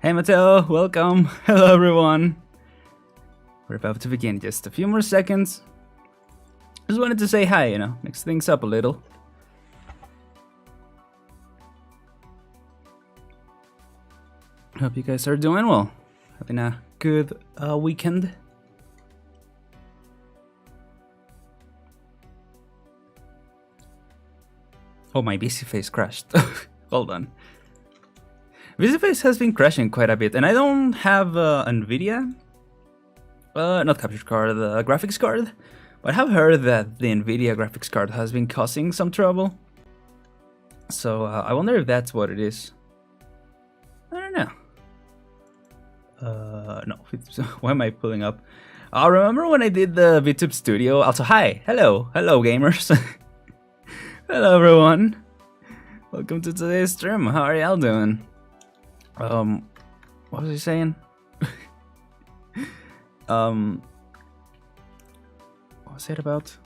Hey Matteo, welcome. Hello everyone. We're about to begin. Just a few more seconds. Just wanted to say hi, mix things up a little. Hope you guys are doing well. Having a good weekend. Oh, my VC face crashed. Hold on. VC has been crashing quite a bit, and I don't have NVIDIA, not capture card, the graphics card, but I have heard that the NVIDIA graphics card has been causing some trouble. So I wonder if that's what it is. I don't know. No, why am I pulling up? Remember when I did the Vtube studio? Also, hi, hello gamers. Hello everyone. Welcome to today's stream. How are y'all doing? What was he saying? What was it about?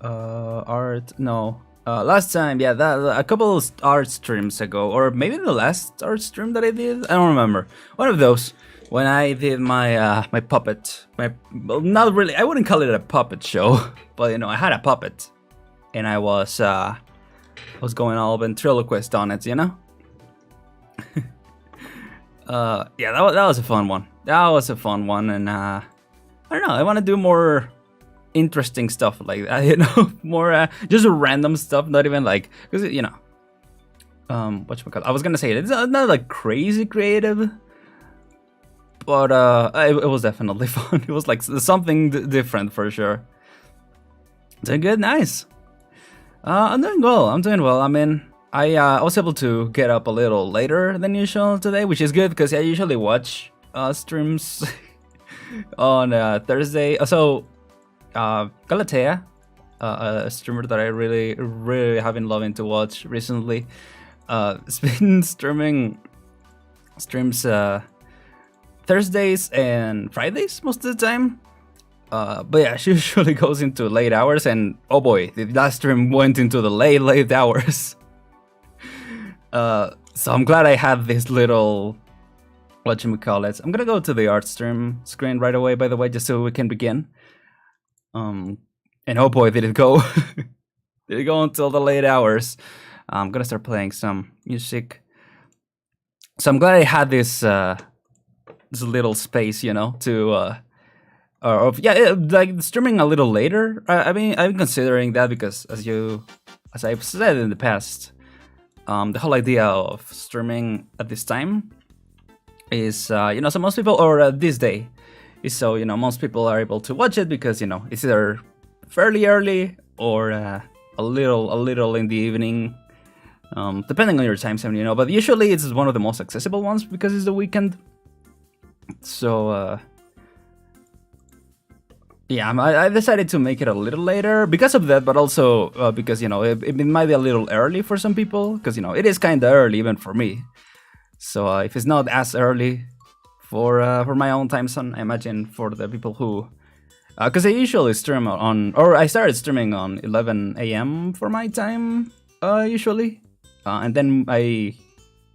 Art? No. Last time, yeah, a couple of art streams ago, or maybe the last art stream that I did. I don't remember. One of those when I did my my puppet. Well, not really. I wouldn't call it a puppet show, but I had a puppet, and I was going all ventriloquist on it, Yeah, that was a fun one. That was a fun one, and I don't know. I want to do more interesting stuff like that, more just random stuff, not even like, because whatchamacallit, I was gonna say it's not like crazy creative, but it was definitely fun. It was like something different for sure. Doing good, nice. I'm doing well. I mean, I was able to get up a little later than usual today, which is good because I usually watch streams on Thursday. So Galatea, a streamer that I really have been loving to watch recently, has been streams Thursdays and Fridays most of the time. But yeah, she usually goes into late hours, and oh boy, the last stream went into the late hours. So I'm glad I have this little, whatchamacallit. I'm gonna go to the art stream screen right away, by the way, just so we can begin. And oh boy, did it go. Did it go until the late hours. I'm gonna start playing some music. So I'm glad I had this this little space, to like streaming a little later. I mean, I'm considering that because as I've said in the past, the whole idea of streaming at this time is, so most people, or this day, is so, most people are able to watch it because, it's either fairly early or a little in the evening, depending on your time zone, but usually it's one of the most accessible ones because it's the weekend. So, yeah, I decided to make it a little later because of that, but also because, it might be a little early for some people, because, it is kind of early even for me. So if it's not as early for my own time zone, I imagine for the people who, because I usually stream I started streaming on 11 a.m. for my time, usually, and then I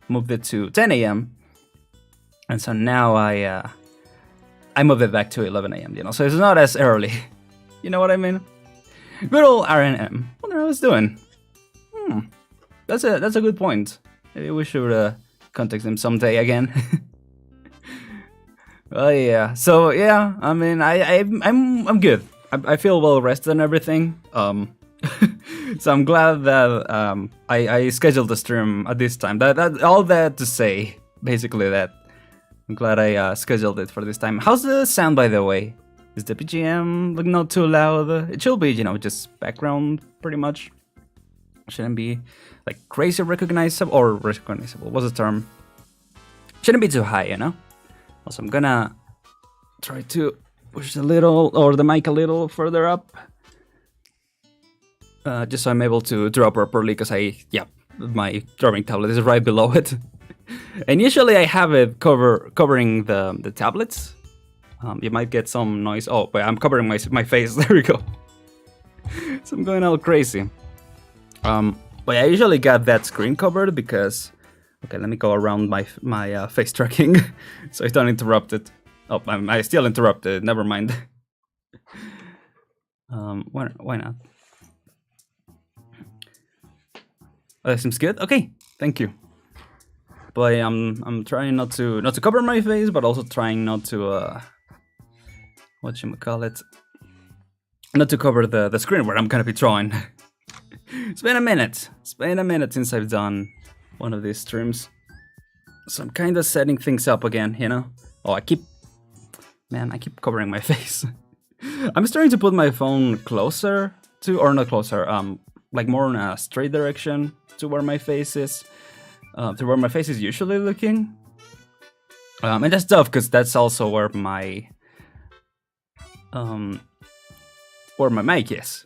moved it to 10 a.m. and so now I moved it back to 11 a.m., so it's not as early. You know what I mean? Good old Aren. Wonder how it's doing. That's a good point. Maybe we should contact him someday again. Well, yeah. So yeah, I mean, I'm good. I feel well rested and everything. So I'm glad that I scheduled the stream at this time. That all that to say, basically that. I'm glad I scheduled it for this time. How's the sound, by the way? Is the BGM like not too loud? It should be, just background pretty much. Shouldn't be like crazy recognizable, or recognizable. What's the term? Shouldn't be too high, Also, I'm gonna try to push the mic a little further up, just so I'm able to draw properly. Because my drawing tablet is right below it. And usually I have it covering the tablets. You might get some noise. Oh, but I'm covering my face. There we go. So I'm going all crazy. But I usually got that screen covered because Okay, let me go around my face tracking so I don't interrupt it. Oh, I still interrupted. Never mind. Why not? Oh, that seems good. Okay, thank you. But I'm trying not to cover my face, but also trying not to whatchamacallit, not to cover the screen where I'm gonna be drawing. It's been a minute. It's been a minute since I've done one of these streams. So I'm kind of setting things up again, you know? Oh, I keep covering my face. I'm starting to put my phone closer to, or not closer, like more in a straight direction to where my face is. To where my face is usually looking. And that's tough, because that's also where my mic is.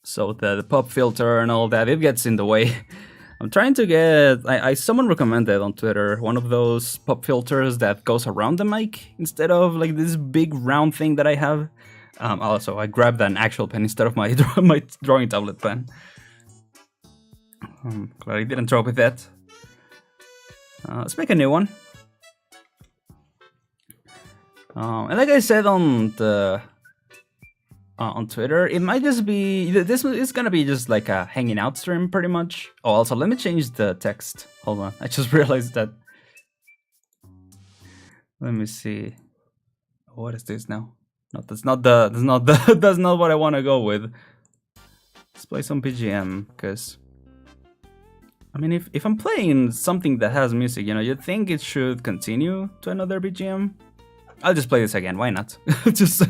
So the pop filter and all that, it gets in the way. I'm trying to get, someone recommended on Twitter one of those pop filters that goes around the mic instead of like this big round thing that I have. Also, I grabbed an actual pen instead of my my drawing tablet pen. Glad I didn't drop with that. Let's make a new one. And like I said on Twitter, it might just be, this is gonna be just like a hanging out stream pretty much. Oh, also let me change the text. Hold on, I just realized that. Let me see. What is this now? No, that's not that's not what I want to go with. Let's play some BGM, because I mean, if I'm playing something that has music, you know, you'd think it should continue to another BGM. I'll just play this again. Why not? just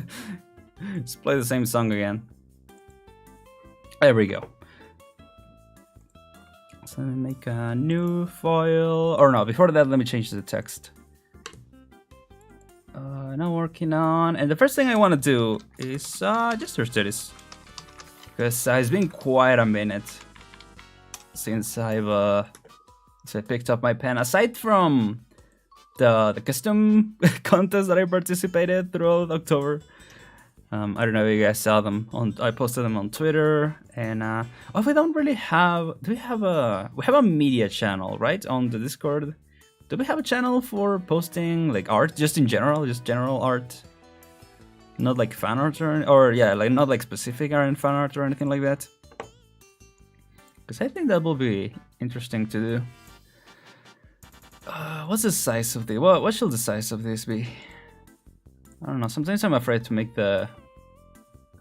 play the same song again. There we go. So let me make a new file. Or no, before that, let me change the text. Now working on, and the first thing I want to do is just search this, because it's been quite a minute since I picked up my pen. Aside from the custom contest that I participated throughout October, I don't know if you guys saw them. I posted them on Twitter, and we don't really have. We have a media channel, right, on the Discord. Do we have a channel for posting like art, just in general, just general art? Not like fan art or yeah, like not like specific Aren fan art or anything like that. Because I think that will be interesting to do. What's the size of the? What should the size of this be? I don't know. Sometimes I'm afraid to make the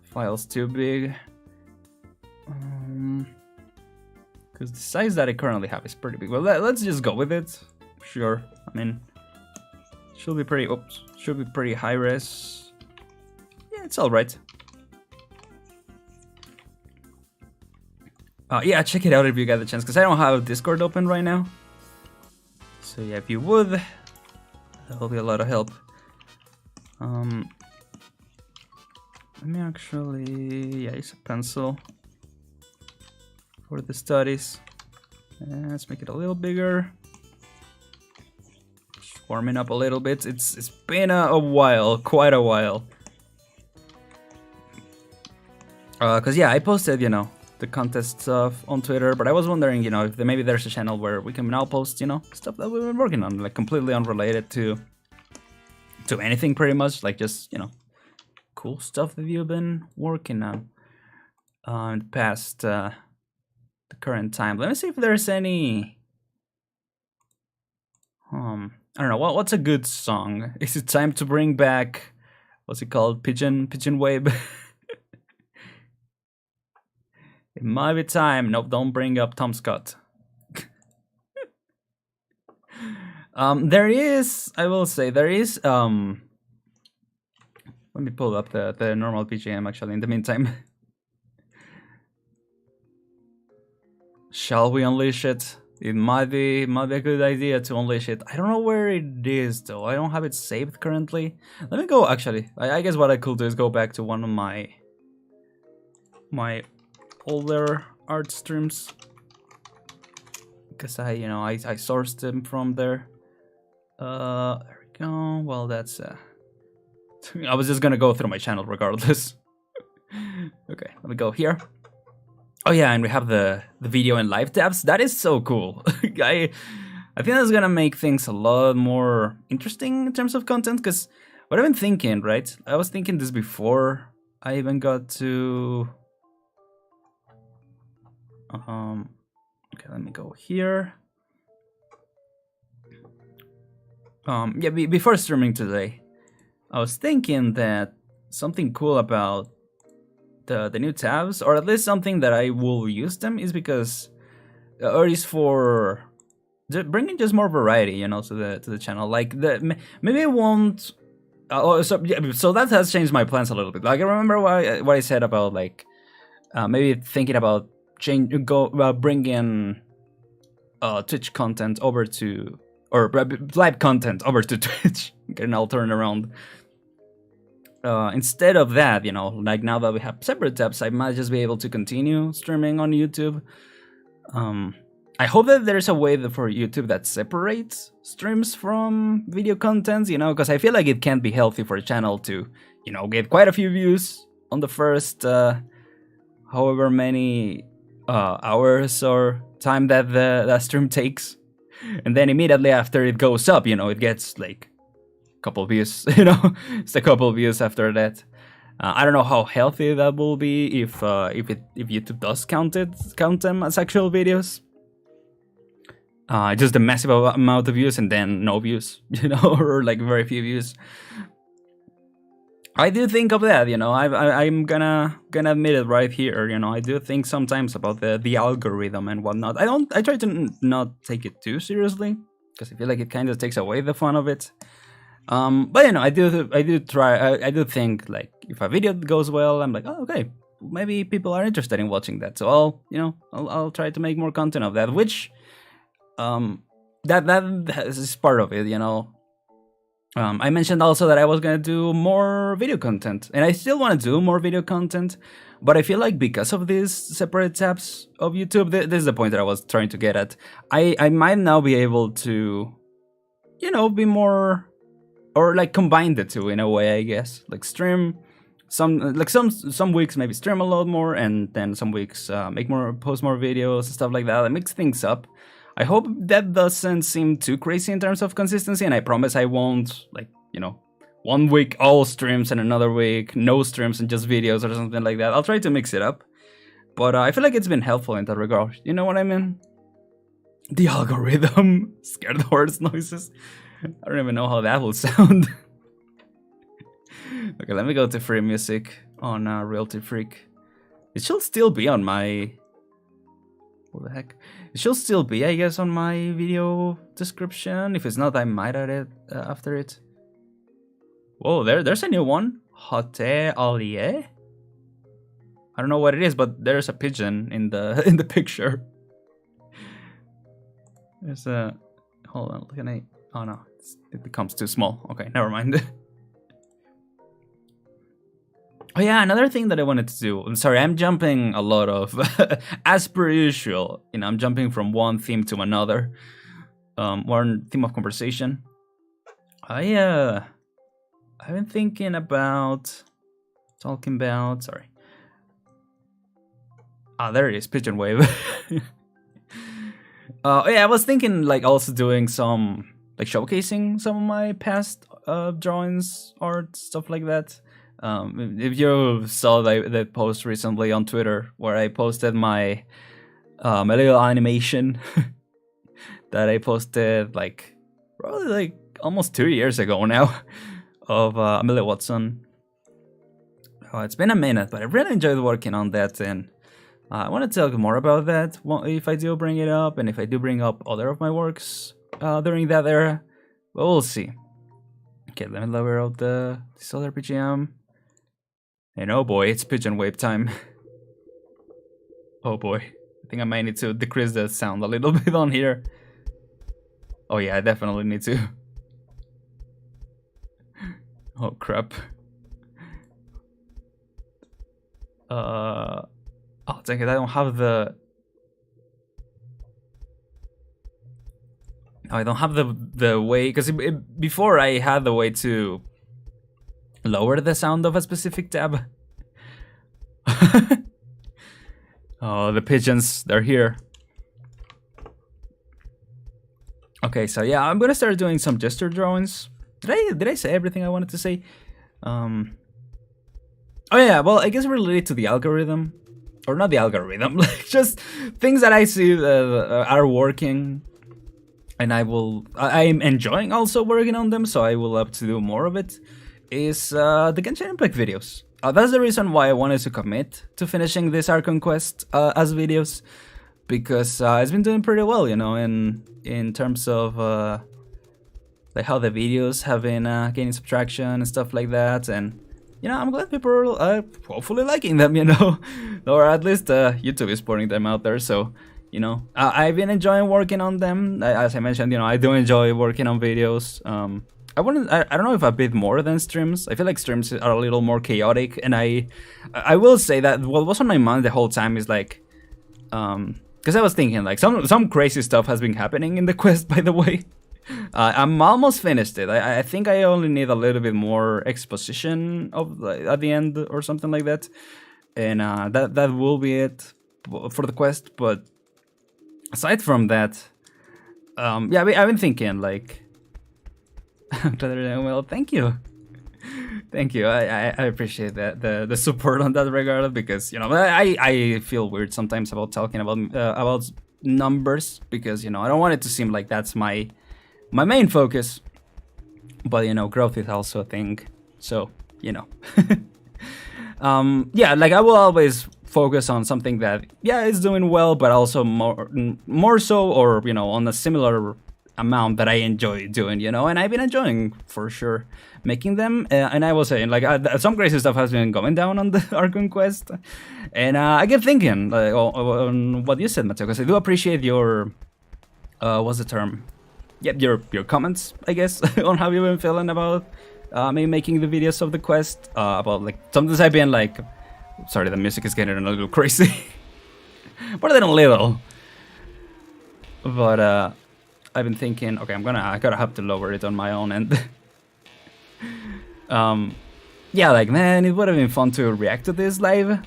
files too big. Because the size that I currently have is pretty big. Well, let's just go with it. Sure. I mean, should be pretty. Oops. Should be pretty high res. Yeah, it's all right. Yeah, check it out if you get the chance, because I don't have Discord open right now. So yeah, if you would, that will be a lot of help. Let me actually, yeah, use a pencil for the studies. And let's make it a little bigger. Just warming up a little bit. It's been a while, quite a while. Cause yeah, I posted, you know, the contest stuff on Twitter, but I was wondering, you know, if maybe there's a channel where we can now post, you know, stuff that we've been working on, like completely unrelated to anything, pretty much, like just, you know, cool stuff that you've been working on in the past, the current time. Let me see if there's any. I don't know. What's a good song? Is it time to bring back? What's it called? Pigeon Wave. It might be time. Nope, don't bring up Tom Scott. There is, I will say, there is, let me pull up the normal BGM actually in the meantime. Shall we unleash it? It might be a good idea to unleash it. I don't know where it is though. I don't have it saved currently. Let me go actually. I guess what I could do is go back to one of my older art streams, because I sourced them from there. There we go. Well, that's I was just gonna go through my channel regardless. Okay, let me go here. Oh yeah, and we have the video and live tabs. That is so cool. I think that's gonna make things a lot more interesting in terms of content, because what I've been thinking, right? I was thinking this before I even got to... okay, let me go here. Yeah, before streaming today, I was thinking that something cool about the new tabs, or at least something that I will use them, is because, or is for bringing just more variety, you know, to the channel. Like maybe I won't. So that has changed my plans a little bit. Like I remember what I said about like maybe thinking about bringing Twitch content over to, or live content over to Twitch. Getting all turned around. Instead of that, you know, like now that we have separate tabs, I might just be able to continue streaming on YouTube. I hope that there's a way for YouTube that separates streams from video content, you know, because I feel like it can't be healthy for a channel to, you know, get quite a few views on the first however many hours or time that the stream takes, and then immediately after it goes up, you know, it gets like a couple views, you know, it's a couple views after that. I don't know how healthy that will be if YouTube does count them as actual videos. Just a massive amount of views and then no views, you know, or like very few views. I do think of that, you know. I'm gonna admit it right here, you know. I do think sometimes about the algorithm and whatnot. I try to not take it too seriously, because I feel like it kind of takes away the fun of it. But you know, I do think like if a video goes well, I'm like, oh, okay, maybe people are interested in watching that, so I'll try to make more content of that, which that is part of it, you know. I mentioned also that I was gonna do more video content, and I still want to do more video content, but I feel like because of these separate tabs of YouTube, this is the point that I was trying to get at. I might now be able to, you know, be more, or like combine the two in a way, I guess. Like stream some weeks maybe stream a lot more, and then some weeks post more videos and stuff like that. That mix things up. I hope that doesn't seem too crazy in terms of consistency, and I promise I won't, like, you know, 1 week all streams and another week no streams and just videos or something like that. I'll try to mix it up, but I feel like it's been helpful in that regard. You know what I mean? The algorithm. Scared horse noises. I don't even know how that will sound. Okay, let me go to free music on Realty Freak. It should still be on my... What the heck? It should still be, I guess, on my video description. If it's not, I might add it after it. Whoa, there's a new one. Hote Allier? I don't know what it is, but there's a pigeon in the picture. There's a... Hold on, can I... Oh no, it becomes too small. Okay, never mind. Oh yeah, another thing that I wanted to do. I'm sorry, I'm jumping a lot of, as per usual. You know, I'm jumping from one theme to another. One theme of conversation. I've been thinking about Sorry. Ah, there it is, Pigeon Wave. Yeah, I was thinking like also doing some like showcasing some of my past drawings, art, stuff like that. If you saw that post recently on Twitter where I posted my little animation that I posted like probably like almost 2 years ago now of Amelia Watson. Oh, it's been a minute, but I really enjoyed working on that, and I want to talk more about that if I do bring it up, and if I do bring up other of my works during that era. But we'll see. Okay, let me lower out this other PGM. And oh boy, it's Pigeon Wave time. Oh boy, I think I might need to decrease the sound a little bit on here. Oh yeah, I definitely need to. Oh crap. Oh dang it, I don't have the... No, I don't have the way, because before I had the way to lower the sound of a specific tab. Oh, the pigeons, they're here. Okay, so yeah, I'm gonna start doing some gesture drawings. Did I say everything I wanted to say? Um, oh yeah, well, I guess related to the algorithm, or not the algorithm, like just things that I see are working, and I'm enjoying also working on them, so I will have to do more of it. Is the Genshin Impact videos. That's the reason why I wanted to commit to finishing this Archon quest as videos, because it's been doing pretty well, you know, in terms of like how the videos have been gaining subtraction and stuff like that, and you know, I'm glad people are hopefully liking them, you know, or at least YouTube is putting them out there. So, you know, I've been enjoying working on them. As I mentioned, you know, I do enjoy working on videos. I don't know if a bit more than streams. I feel like streams are a little more chaotic, and I will say that what was on my mind the whole time is like, because I was thinking like some crazy stuff has been happening in the quest, by the way. I'm almost finished it. I think I only need a little bit more exposition of at the end or something like that, and that will be it for the quest. But aside from that, yeah, I've been thinking like, well, thank you. Thank you. I appreciate that the support on that regard, because you know I feel weird sometimes about talking about numbers, because you know I don't want it to seem like that's my main focus, but you know growth is also a thing, so you know. Yeah, like I will always focus on something that is doing well, but also more so, or you know, on a similar amount that I enjoy doing, you know, and I've been enjoying for sure making them. And I was saying like some crazy stuff has been going down on the Archon quest, and I get thinking like on what you said, Mateo, because I do appreciate your what's the term? Yep, your comments, I guess, on how you've been feeling about me making the videos of the quest. About like sometimes I've been like, sorry, the music is getting a little crazy, more than a little. But I've been thinking, okay, I gotta have to lower it on my own end. Yeah, like man, it would have been fun to react to this live.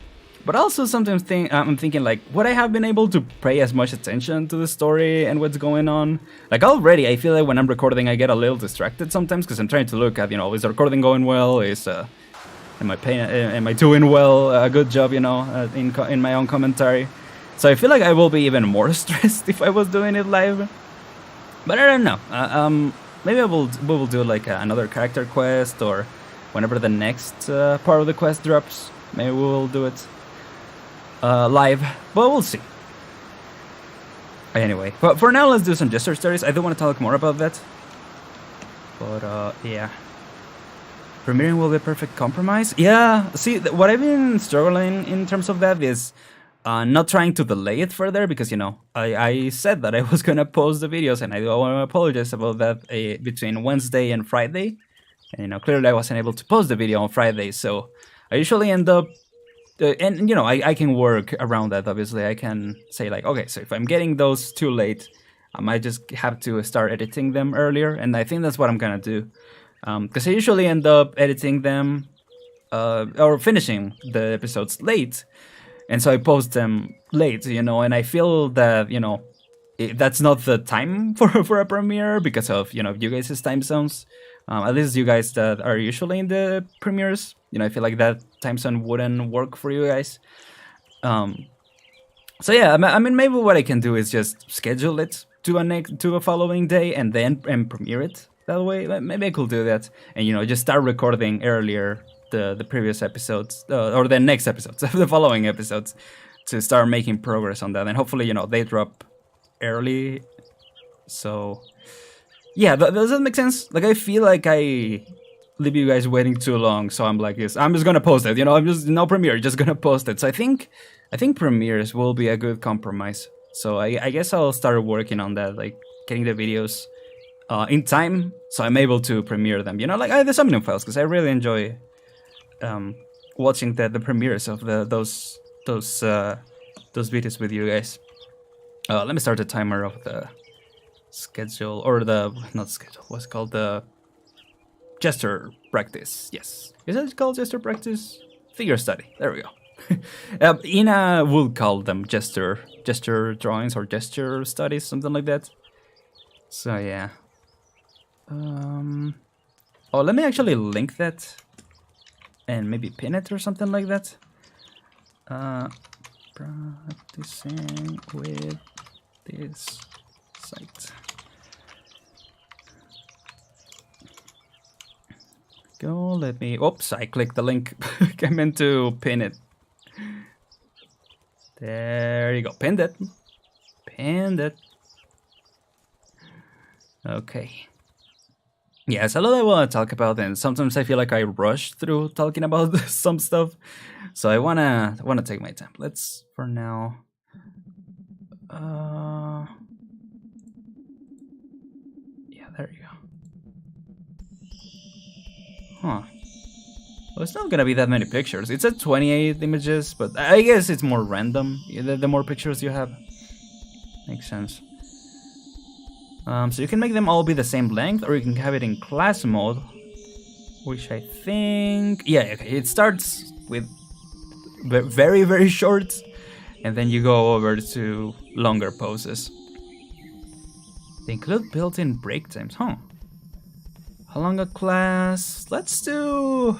But also sometimes I'm thinking like, would I have been able to pay as much attention to the story and what's going on? Like already, I feel like when I'm recording, I get a little distracted sometimes because I'm trying to look at, you know, is the recording going well? Am I doing well? A good job, you know, in my own commentary. So I feel like I will be even more stressed if I was doing it live. But I don't know. Maybe we will do like another character quest, or whenever the next part of the quest drops, maybe we will do it live, but we'll see. Anyway, but for now, let's do some gesture stories. I do want to talk more about that, but yeah, premiering will be a perfect compromise. Yeah, see, what I've been struggling in terms of that is not trying to delay it further, because you know I said that I was gonna post the videos, and I do want to apologize about that between Wednesday and Friday, and you know clearly I wasn't able to post the video on Friday, so I usually end up. And you know, I can work around that. Obviously, I can say like, okay, so if I'm getting those too late, I might just have to start editing them earlier, and I think that's what I'm gonna do. Because I usually end up editing them or finishing the episodes late, and so I post them late, you know. And I feel that you know that's not the time for a premiere because of you know you guys' time zones. At least you guys that are usually in the premieres, you know, I feel like that time zone wouldn't work for you guys. So yeah, I mean, maybe what I can do is just schedule it to a following day and then premiere it that way. Maybe I could do that, and you know, just start recording earlier the previous episodes or the next episodes, the following episodes, to start making progress on that, and hopefully, you know, they drop early. So. Yeah, does that make sense? Like, I feel like I leave you guys waiting too long, so I'm like, yes, I'm just gonna post it. You know, I'm just no premiere, just gonna post it. So I think premieres will be a good compromise. So I guess I'll start working on that, like getting the videos in time, so I'm able to premiere them. You know, like the Somnium Files, because I really enjoy watching the premieres of those videos with you guys. Let me start the timer of the schedule, or not schedule, what's called the gesture practice. Yes, is it called gesture practice? Figure study, there we go. Ina will call them gesture drawings or gesture studies, something like that. So yeah. Oh, let me actually link that and maybe pin it or something like that. Practicing with this site. Go, let me. Oops, I clicked the link. I meant to pin it. There you go. Pinned it. Pinned it. Okay. Yes, a lot I want to talk about, and sometimes I feel like I rush through talking about some stuff. So I wanna take my time. Let's for now. Yeah, there you go. Huh. Well, it's not gonna be that many pictures. It's at 28 images, but I guess it's more random. The more pictures you have, makes sense. So you can make them all be the same length, or you can have it in class mode, which I think, yeah, okay. It starts with very, very short, and then you go over to longer poses. They include built-in break times, huh? How long a class? Let's do...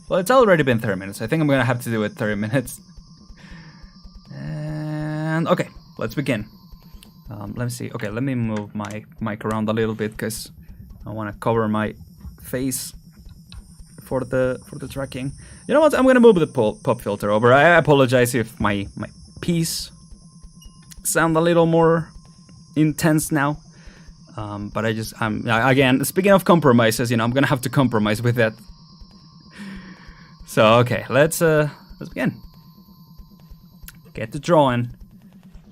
Well, it's already been 30 minutes. I think I'm gonna have to do it 30 minutes. And okay, let's begin. Let me see. Okay, let me move my mic around a little bit because I want to cover my face for the tracking. You know what? I'm gonna move the pop filter over. I apologize if my piece sound a little more intense now. But I'm again, speaking of compromises, you know, I'm gonna have to compromise with that. So okay, let's begin. Get the drawing.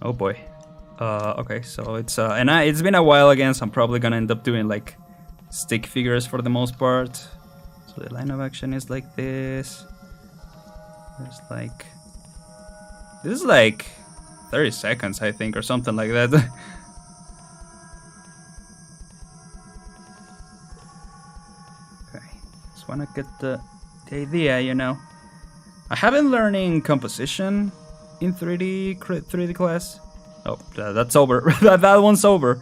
Oh boy. Okay, so it's and it's been a while again, so I'm probably gonna end up doing like stick figures for the most part. So the line of action is like this. There's like this is like 30 seconds, I think, or something like that. Okay, just wanna get the idea, you know. I have been learning composition in 3D class. Oh, that's over. that one's over.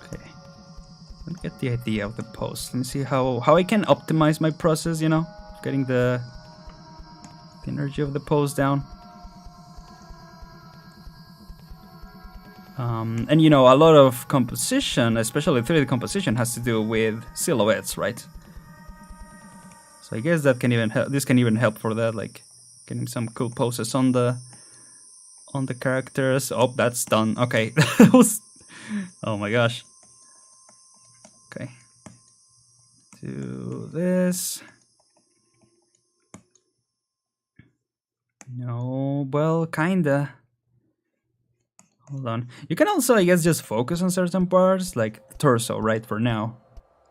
Okay, let me get the idea of the pose. Let me see how I can optimize my process, you know, getting the energy of the pose down. And you know, a lot of composition, especially 3D composition, has to do with silhouettes, right? So I guess that can even help. This can even help for that, like getting some cool poses on the characters. Oh, that's done. Okay. Oh my gosh. Okay. Do this. No, well, kinda. Hold on. You can also, I guess, just focus on certain parts, like the torso, right, for now.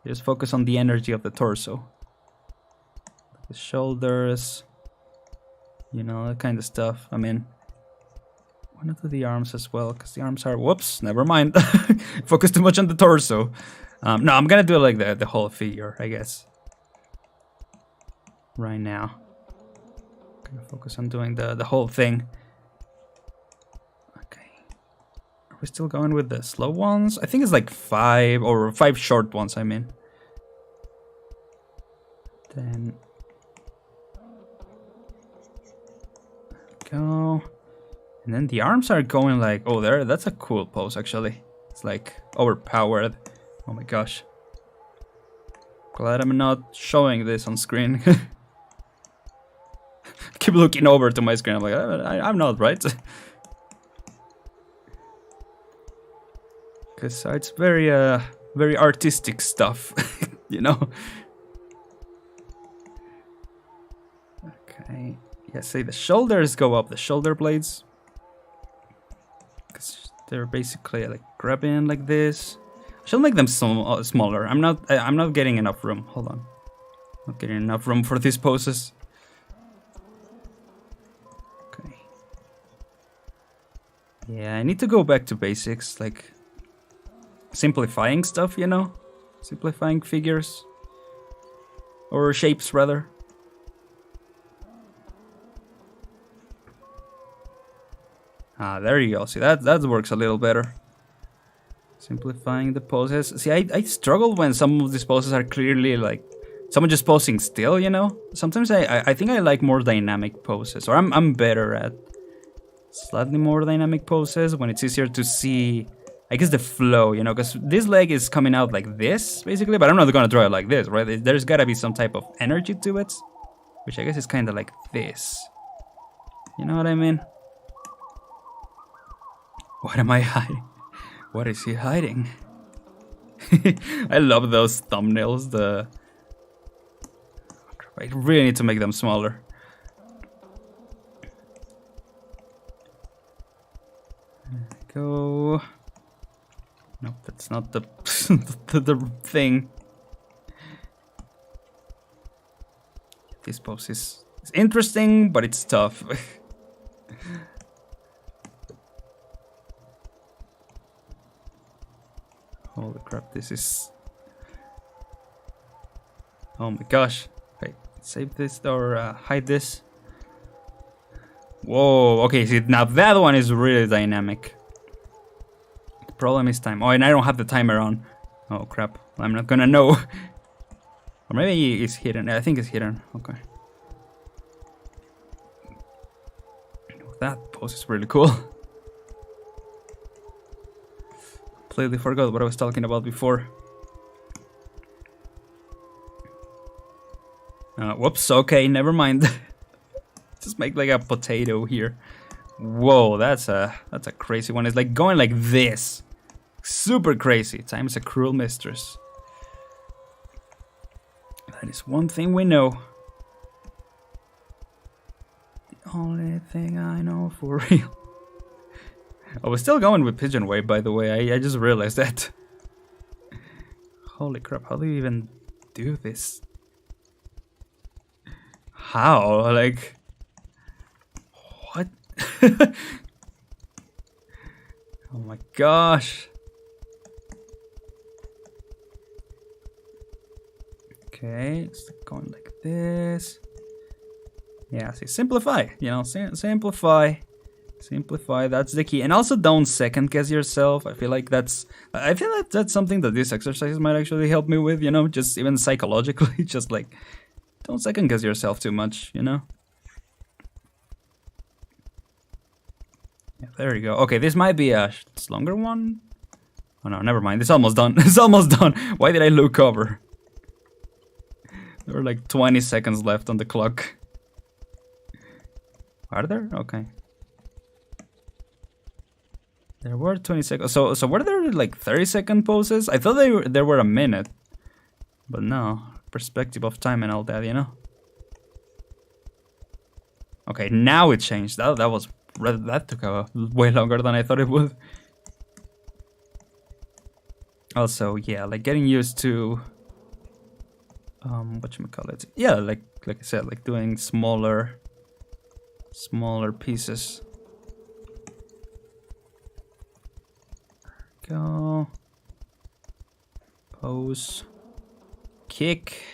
Just focus on the energy of the torso. The shoulders. You know, that kind of stuff. I mean, why not do the arms as well? Because the arms are... Whoops, never mind. Focus too much on the torso. No, I'm gonna do like the whole figure, I guess. Right now. Gonna focus on doing the whole thing. Okay. Are we still going with the slow ones? I think it's like 5 or 5 short ones, I mean. Then... Go. And then the arms are going like, oh, there, that's a cool pose actually. It's like overpowered. Oh my gosh. Glad I'm not showing this on screen. Keep looking over to my screen. I'm like, I'm not, right? Because it's very artistic stuff, you know. Okay. Yeah, see, the shoulders go up, the shoulder blades. Because they're basically like grabbing like this. I should make them smaller. I'm not getting enough room. Hold on. Not getting enough room for these poses. Okay. Yeah, I need to go back to basics, like simplifying stuff, you know? Simplifying figures. Or shapes, rather. Ah, there you go. See, that works a little better. Simplifying the poses. See, I struggle when some of these poses are clearly like someone just posing still, you know? Sometimes I think I like more dynamic poses, or I'm better at slightly more dynamic poses when it's easier to see, I guess, the flow, you know? Because this leg is coming out like this, basically, but I'm not gonna draw it like this, right? There's gotta be some type of energy to it, which I guess is kind of like this. You know what I mean? What am I hiding? What is he hiding? I love those thumbnails. I really need to make them smaller. There we go. Nope, that's not the the thing. This pose is interesting, but it's tough. Holy crap, this is... Oh my gosh. Wait, save this or hide this. Whoa, okay, see, now that one is really dynamic. The problem is time. Oh, and I don't have the timer on. Oh crap, I'm not gonna know. Or maybe it's hidden. I think it's hidden. Okay. That pose is really cool. Completely forgot what I was talking about before. Whoops, okay, never mind. Just make like a potato here. Whoa, that's a crazy one. It's like going like this. Super crazy. Time is a cruel mistress. That is one thing we know. The only thing I know for real. I was still going with pigeon wave, by the way. I just realized that. Holy crap, how do you even do this? How? Like... What? Oh my gosh. Okay, it's going like this. Yeah, see, simplify, you know, simplify. Simplify, that's the key. And also don't second guess yourself. I feel like that's something that this exercise might actually help me with, you know, just even psychologically, just like don't second guess yourself too much, you know. Yeah, there you go. Okay, this might be a longer one. Oh no, never mind. It's almost done. It's almost done. Why did I look over? There were like 20 seconds left on the clock. Are there? Okay. There were 20 seconds. So were there like 30-second poses? I thought there were a minute. But no. Perspective of time and all that, you know? Okay, now it changed. That took way longer than I thought it would. Also, yeah, like getting used to whatchamacallit. Yeah, like I said, like doing smaller pieces. Go. Pose. Kick.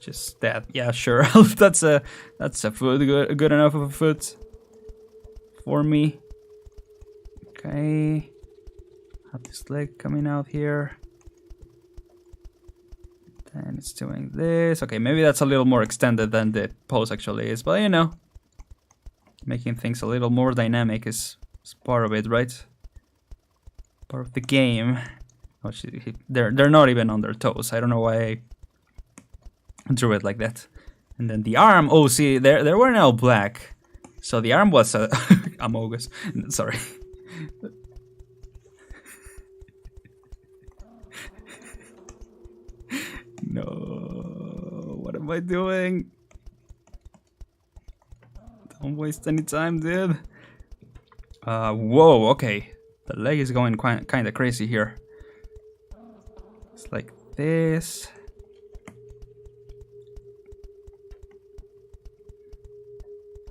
Just that. Yeah, sure. that's a foot. Good enough of a foot for me. Okay. Have this leg coming out here. Then it's doing this. Okay, maybe that's a little more extended than the pose actually is, but you know, making things a little more dynamic is part of it, right? Part of the game. Oh, they're not even on their toes. I don't know why I drew it like that. And then the arm. Oh, see, they were now black, so the arm was a Amogus. Sorry. No, what am I doing? Don't waste any time, dude. Whoa, okay. The leg is going kind of crazy here. It's like this.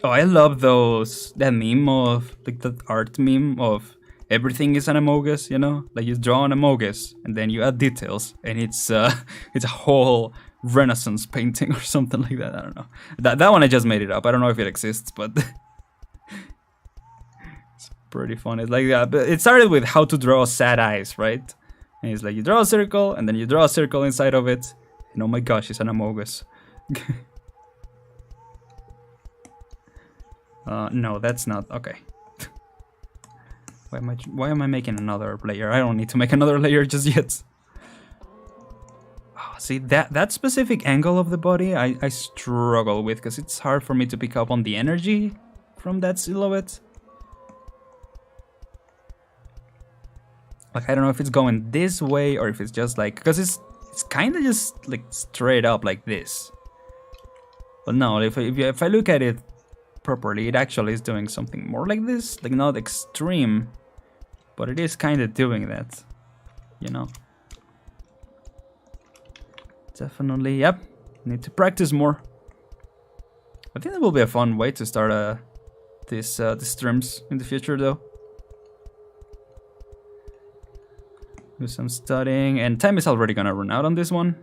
Oh, I love that meme of, like, that art meme of everything is an Amogus, you know? Like, you draw an Amogus, and then you add details, and it's a whole Renaissance painting or something like that. I don't know. That one I just made it up. I don't know if it exists, but... it's pretty fun. It's like but it started with how to draw sad eyes, right? And it's like you draw a circle and then you draw a circle inside of it. And oh my gosh, it's an Amogus. No, that's not okay. Why am I making another layer? I don't need to make another layer just yet. Oh, see that specific angle of the body I struggle with because it's hard for me to pick up on the energy from that silhouette. Like I don't know if it's going this way or if it's just like because it's kind of just like straight up like this. But no, if I look at it properly, it actually is doing something more like this, like not extreme, but it is kind of doing that, you know. Definitely, yep. Need to practice more. I think that will be a fun way to start these streams in the future, though. Do some studying, and time is already gonna run out on this one.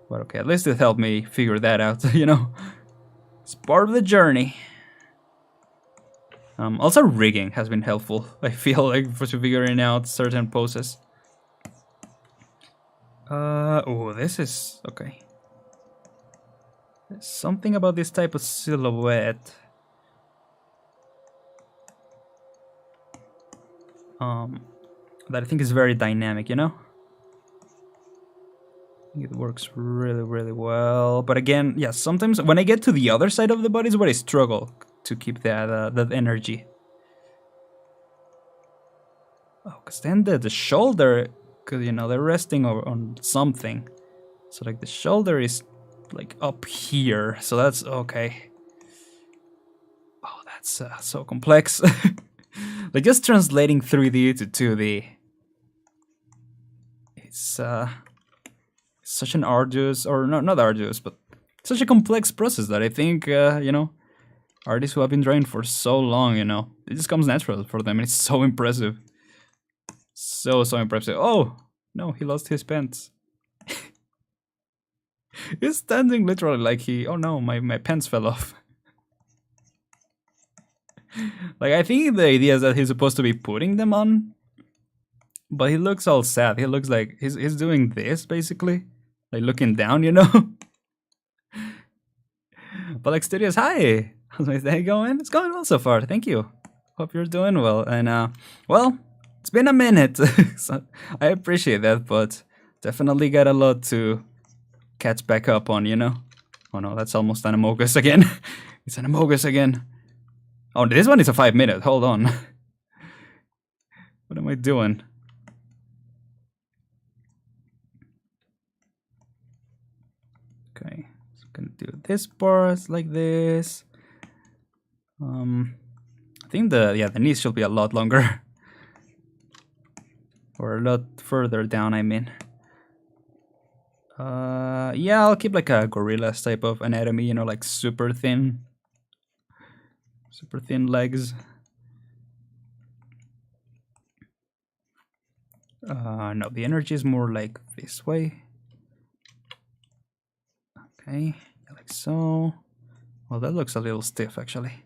But okay, at least it helped me figure that out, you know. It's part of the journey. Also, rigging has been helpful, I feel like, for figuring out certain poses. Oh, this is... okay. There's something about this type of silhouette. That I think is very dynamic, you know? I think it works really, really well. But again, yeah, sometimes when I get to the other side of the body is where I struggle to keep that energy. Oh, because then the shoulder, because, you know, they're resting on something. So, like, the shoulder is, like, up here. So that's okay. Oh, that's so complex. Like, just translating 3D to 2D. It's such an arduous, or no, not arduous, but such a complex process that I think, you know, artists who have been drawing for so long, you know, it just comes natural for them, and it's so impressive. So impressive. Oh, no, he lost his pants. He's standing literally like he, oh no, my pants fell off. Like, I think the idea is that he's supposed to be putting them on, but he looks all sad. He looks like he's doing this, basically. Like, looking down, you know? But like, Studios, hi! How's my day going? It's going well so far, thank you. Hope you're doing well. And, well, it's been a minute. So I appreciate that, but definitely got a lot to catch back up on, you know? Oh no, that's almost an Amogus again. It's an Amogus again. Oh, this one is a 5-minute. Hold on. What am I doing? Okay, so I'm gonna do this part like this. I think the knees should be a lot longer, or a lot further down. I mean, yeah, I'll keep like a gorilla's type of anatomy. You know, like super thin legs. No, the energy is more like this way. Okay, like so. Well, that looks a little stiff, actually.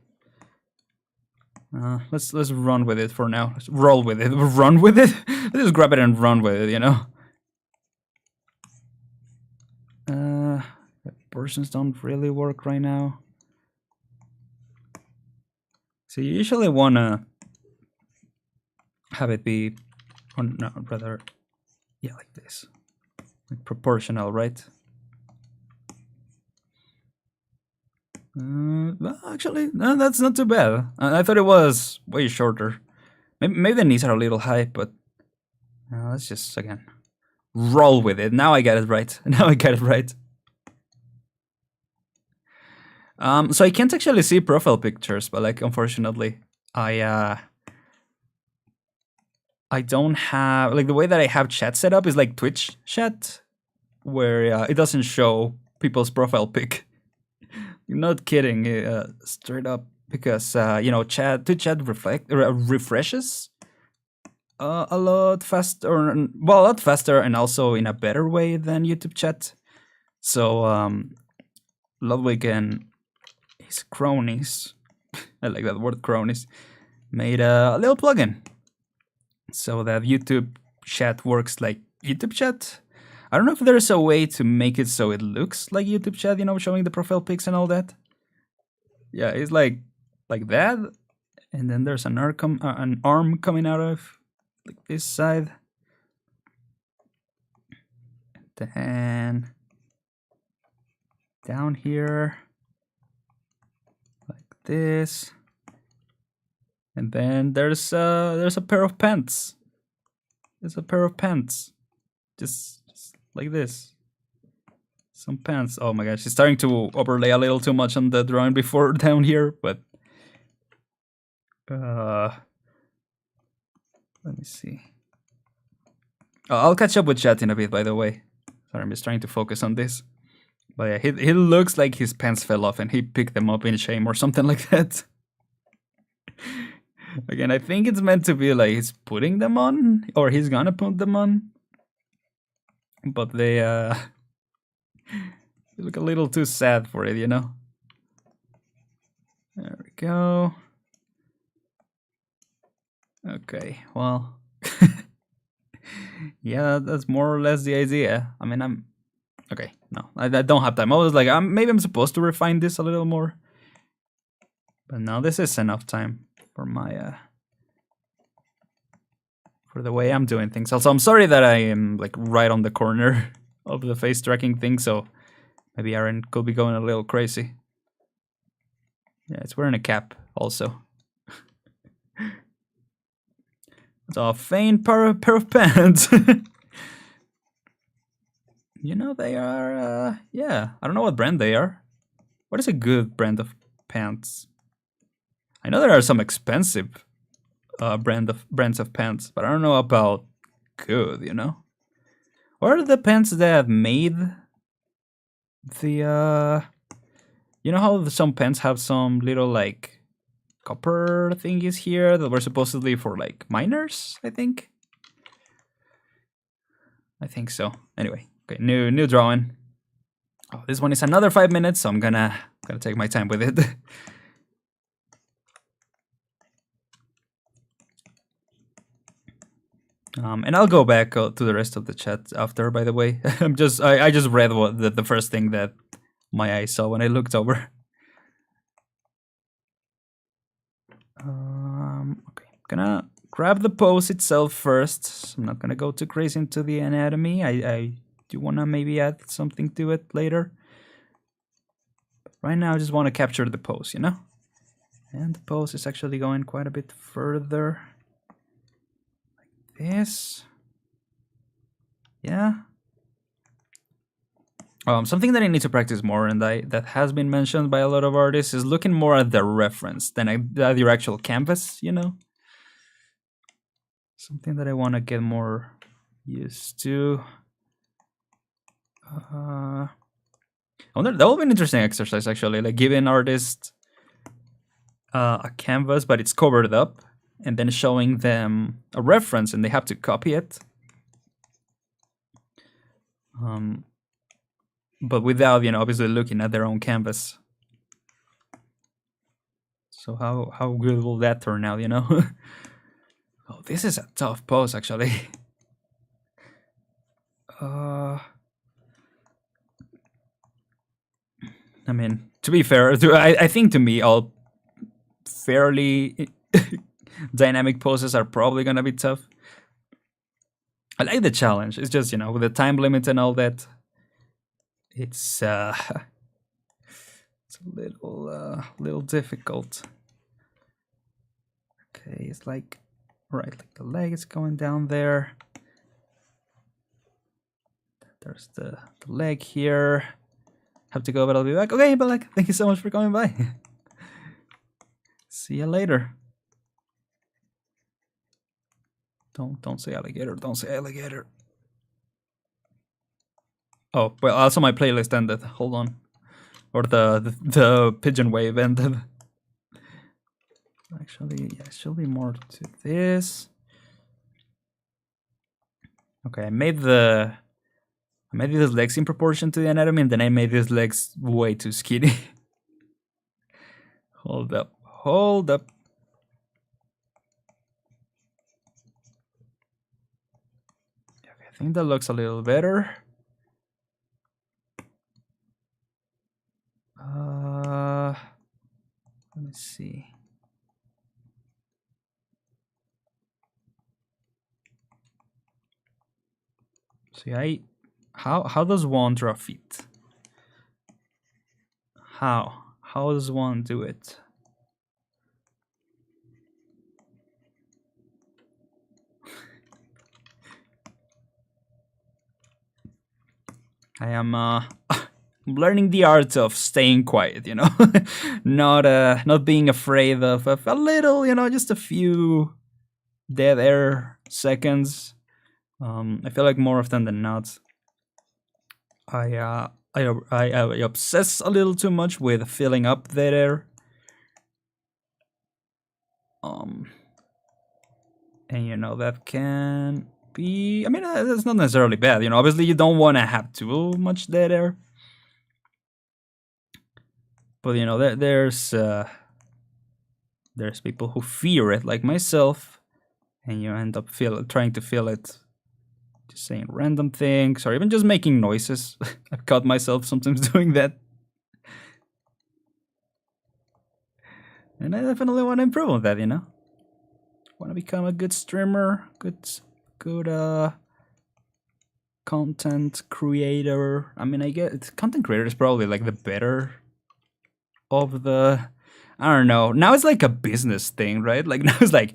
Let's run with it for now. Let's roll with it. Run with it. Let's just grab it and run with it. You know. Portions don't really work right now. So you usually wanna have it be, or no, rather, yeah, like this, like proportional, right? Well, actually, no, that's not too bad. I thought it was way shorter. Maybe the knees are a little high, but let's just again roll with it. Now I got it right. Now I got it right. So I can't actually see profile pictures, but like, unfortunately, I don't have, like, the way that I have chat set up is like Twitch chat, where it doesn't show people's profile pic. Not kidding, straight up, because you know, chat refreshes a lot faster, well, a lot faster, and also in a better way than YouTube chat. So Ludwig and his cronies, I like that word, cronies, made a little plugin so that YouTube chat works like YouTube chat. I don't know if there's a way to make it so it looks like YouTube chat, you know, showing the profile pics and all that. Yeah, it's like that, and then there's an arm coming out of like this side. Then down here like this, and then there's a pair of pants. There's a pair of pants, just like this. Some pants. Oh my gosh, it's starting to overlay a little too much on the drawing before down here, but let me see. Oh, I'll catch up with chat in a bit, by the way. Sorry, I'm just trying to focus on this. But yeah, he looks like his pants fell off and he picked them up in shame or something like that. Again, I think it's meant to be like he's putting them on, or he's gonna put them on. But they look a little too sad for it, you know? There we go. Okay, well... yeah, that's more or less the idea. I mean, okay, no, I don't have time. I was like, maybe I'm supposed to refine this a little more. But no, this is enough time for my... for the way I'm doing things. Also, I'm sorry that I am like right on the corner of the face tracking thing, so maybe Aren could be going a little crazy. Yeah, it's wearing a cap also. So a faint pair of pants. You know, they are, yeah, I don't know what brand they are. What is a good brand of pants? I know there are some expensive brands of pants, but I don't know about good, you know? What are the pants that made the, you know how some pants have some little, like, copper thingies here that were supposedly for, like, miners, I think? I think so. Anyway, okay, new drawing. Oh, this one is another 5 minutes, so I'm gonna take my time with it. And I'll go back to the rest of the chat after, by the way. I just read the first thing that my eyes saw when I looked over. Okay, I'm gonna grab the pose itself first. I'm not gonna go too crazy into the anatomy. I do wanna maybe add something to it later. But right now, I just wanna capture the pose, you know? And the pose is actually going quite a bit further. This, yeah. Something that I need to practice more, and that has been mentioned by a lot of artists, is looking more at the reference than at your actual canvas, you know? Something that I want to get more used to. I wonder, that would be an interesting exercise, actually, like giving artists a canvas, but it's covered up, and then showing them a reference and they have to copy it. But without, you know, obviously looking at their own canvas. So how good will that turn out, you know? Oh, this is a tough pose, actually. I mean, to be fair, I think to me, all fairly dynamic poses are probably gonna be tough. I like the challenge. It's just, you know, with the time limit and all that, it's a little difficult. Okay, it's like right, like the leg is going down there. There's the leg here. Have to go, but I'll be back. Okay, but like, thank you so much for coming by. See you later. Don't say alligator. Don't say alligator. Oh, well, also my playlist ended. Hold on. Or the pigeon wave ended. Actually, yeah, it should be more to this. Okay, I made these legs in proportion to the anatomy, and then I made these legs way too skinny. Hold up. I think that looks a little better. Let me see. See, how does one draw feet? How does one do it? I am learning the art of staying quiet, you know, not being afraid of a little, you know, just a few dead air seconds. I feel like more often than not, I obsess a little too much with filling up dead air. And you know that can be. I mean, that's not necessarily bad. You know, obviously you don't want to have too much dead air. But you know, there's people who fear it, like myself, and you end up trying to feel it, just saying random things or even just making noises. I've caught myself sometimes doing that, and I definitely want to improve on that. You know, want to become a good streamer, good content creator. I mean, I get content creator is probably like the better of the. I don't know. Now it's like a business thing, right? Like now it's like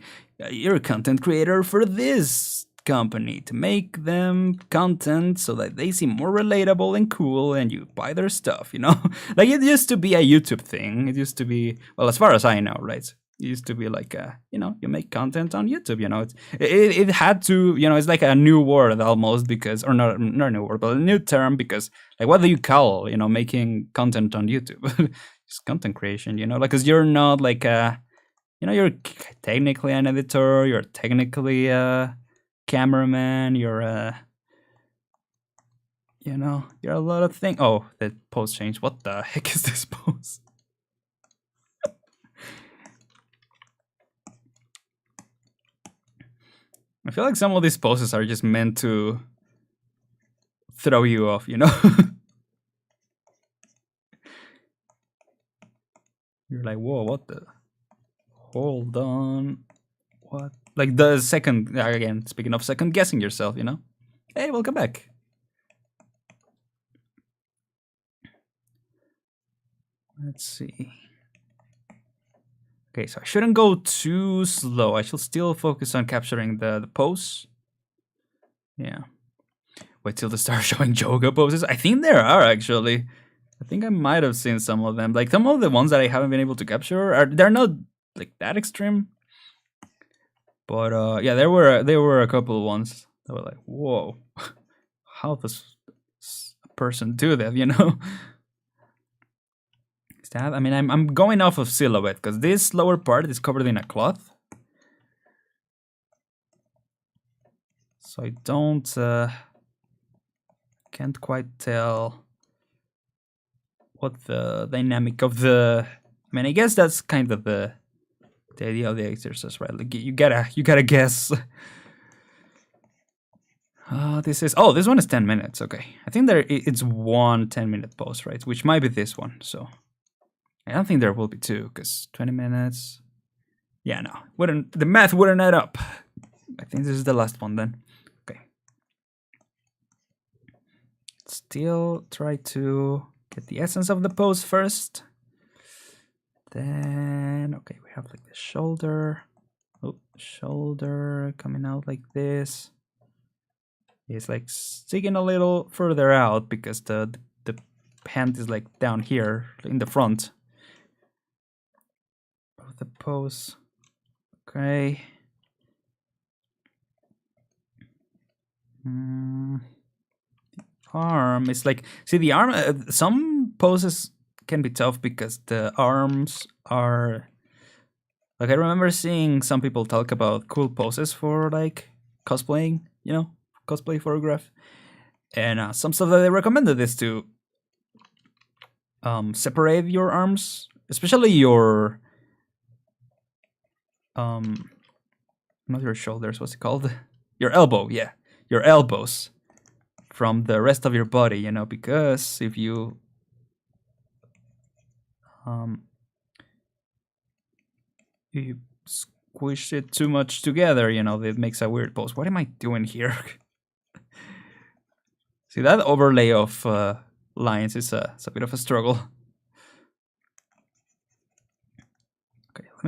you're a content creator for this company to make them content so that they seem more relatable and cool, and you buy their stuff. You know, like it used to be a YouTube thing. It used to be, well, as far as I know, right? It used to be like, you know, you make content on YouTube. You know, it had to, you know, it's like a new word almost because, or not a new word, but a new term because, like, what do you call, you know, making content on YouTube? It's content creation, you know, like, because you're not like you know, you're technically an editor, you're technically a cameraman, you're you know, you're a lot of things. Oh, that pose changed. What the heck is this pose? I feel like some of these poses are just meant to throw you off, you know? You're like, whoa, what the? Hold on. What? Like the second, again, speaking of second guessing yourself, you know? Hey, welcome back. Let's see. Okay, so I shouldn't go too slow. I should still focus on capturing the pose. Yeah. Wait till they start showing yoga poses. I think there are actually. I think I might have seen some of them. Like some of the ones that I haven't been able to capture they're not like that extreme. But yeah, there were a couple of ones that were like, whoa, how does a person do that? You know? Is that? I mean, I'm going off of silhouette because this lower part is covered in a cloth, so I don't can't quite tell what the dynamic of the. I mean, I guess that's kind of the idea of the exercise, right? Like you gotta guess. This one is 10 minutes. Okay, I think it's one 10-minute pose, right? Which might be this one. So I don't think there will be two because 20 minutes. Yeah, no, the math wouldn't add up. I think this is the last one then. Okay. Still try to get the essence of the pose first. Then, okay, we have like the shoulder. Oh, shoulder coming out like this. It's like sticking a little further out because the hand is like down here in the front of the pose. Okay. The arm is like, see the arm, some poses can be tough because the arms are, like I remember seeing some people talk about cool poses for like cosplaying, you know, cosplay photograph. And some stuff that they recommended is to separate your arms, especially your not your shoulders, what's it called? Your elbow, yeah. your elbows from the rest of your body, you know, because if you you squish it too much together, you know, it makes a weird pose. What am I doing here? See, that overlay of lines is it's a bit of a struggle. Okay, let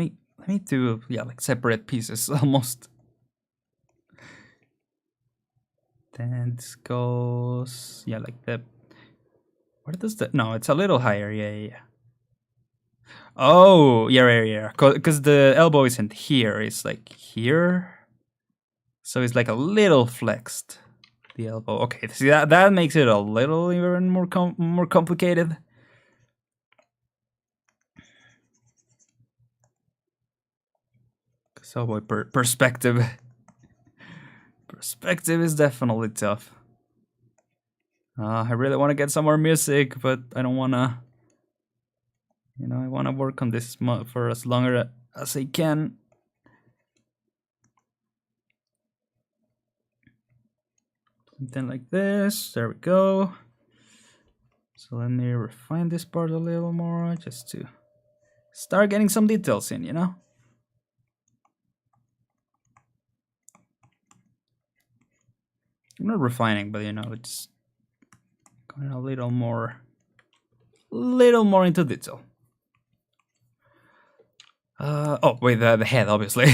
me do, yeah, like separate pieces almost. Then this goes, yeah, like the, where does the, no, it's a little higher, yeah. Oh, yeah. Because the elbow isn't here, it's like here. So it's like a little flexed, the elbow. Okay, see, that makes it a little even more complicated. So boy, perspective. Perspective is definitely tough. I really want to get some more music, but I don't want to, you know, I want to work on this for as long as I can. Something like this. There we go. So let me refine this part a little more, just to start getting some details in, you know? I'm not refining, but you know, it's going a little more into detail. Oh wait, the head, obviously.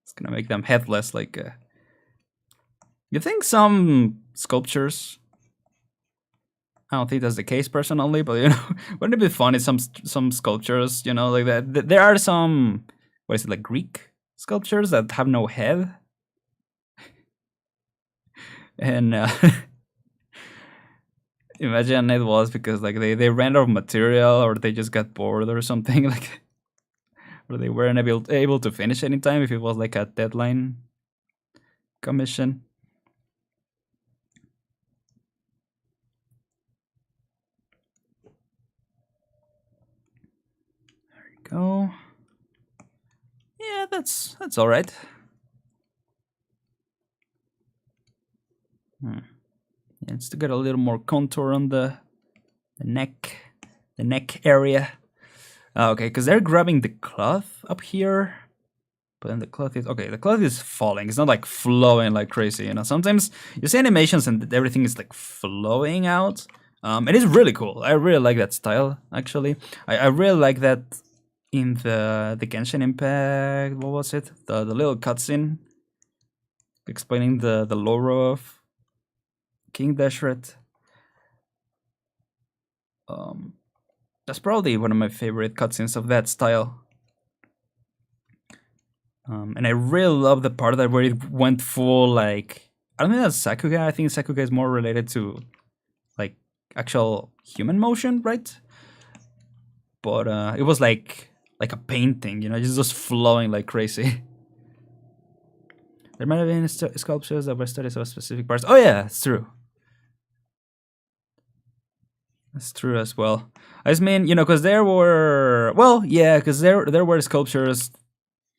It's gonna make them headless, like. You think some sculptures? I don't think that's the case personally, but you know, wouldn't it be funny some sculptures, you know, like that? There are some, what is it, like Greek sculptures that have no head, and imagine it was because like they ran out of material, or they just got bored or something, like, or they weren't able to finish anytime if it was like a deadline commission. Go. Yeah, that's all right. Yeah, it's to get a little more contour on the neck area. Okay, because they're grabbing the cloth up here, but then the cloth is okay. The cloth is falling. It's not like flowing like crazy. You know, sometimes you see animations and everything is like flowing out. It is really cool. I really like that style. Actually, I really like that. In the Genshin Impact, what was it? The little cutscene explaining the lore of King Dashret. That's probably one of my favorite cutscenes of that style. And I really love the part that where it went full, like, I don't think that's Sakuga. I think Sakuga is more related to like actual human motion, right? But it was like a painting, you know, just flowing like crazy. There might have been sculptures that were studies of specific parts. Oh yeah, it's true. That's true as well. I just mean, you know, because there were, well, yeah, because there were sculptures,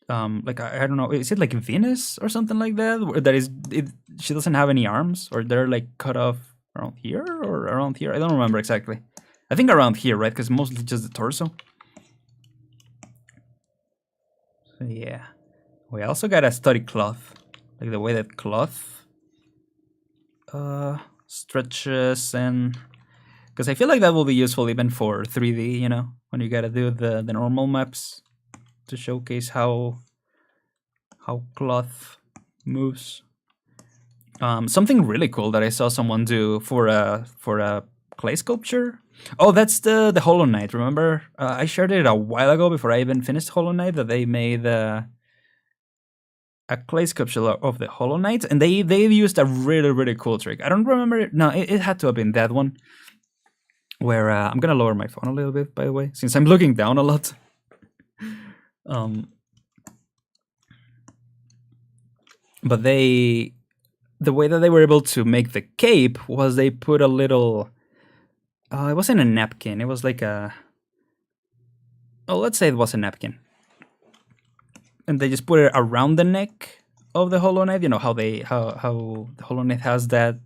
like I don't know, is it like Venus or something like that? That is, she doesn't have any arms, or they're like cut off around here or around here. I don't remember exactly. I think around here, right? Because mostly just the torso. So yeah, we also gotta study cloth, like the way that cloth stretches, and because I feel like that will be useful even for 3D, you know, when you gotta do the normal maps to showcase how cloth moves. Something really cool that I saw someone do for a clay sculpture. Oh, that's the Hollow Knight. Remember, I shared it a while ago before I even finished Hollow Knight, that they made a clay sculpture of the Hollow Knight, and they used a really cool trick. I don't remember it. No, it had to have been that one. Where I'm gonna lower my phone a little bit, by the way, since I'm looking down a lot. But the way that they were able to make the cape was they put a little. It wasn't a napkin. It was like a. Oh, let's say it was a napkin. And they just put it around the neck of the Hollow Knight. You know how the Hollow Knight has that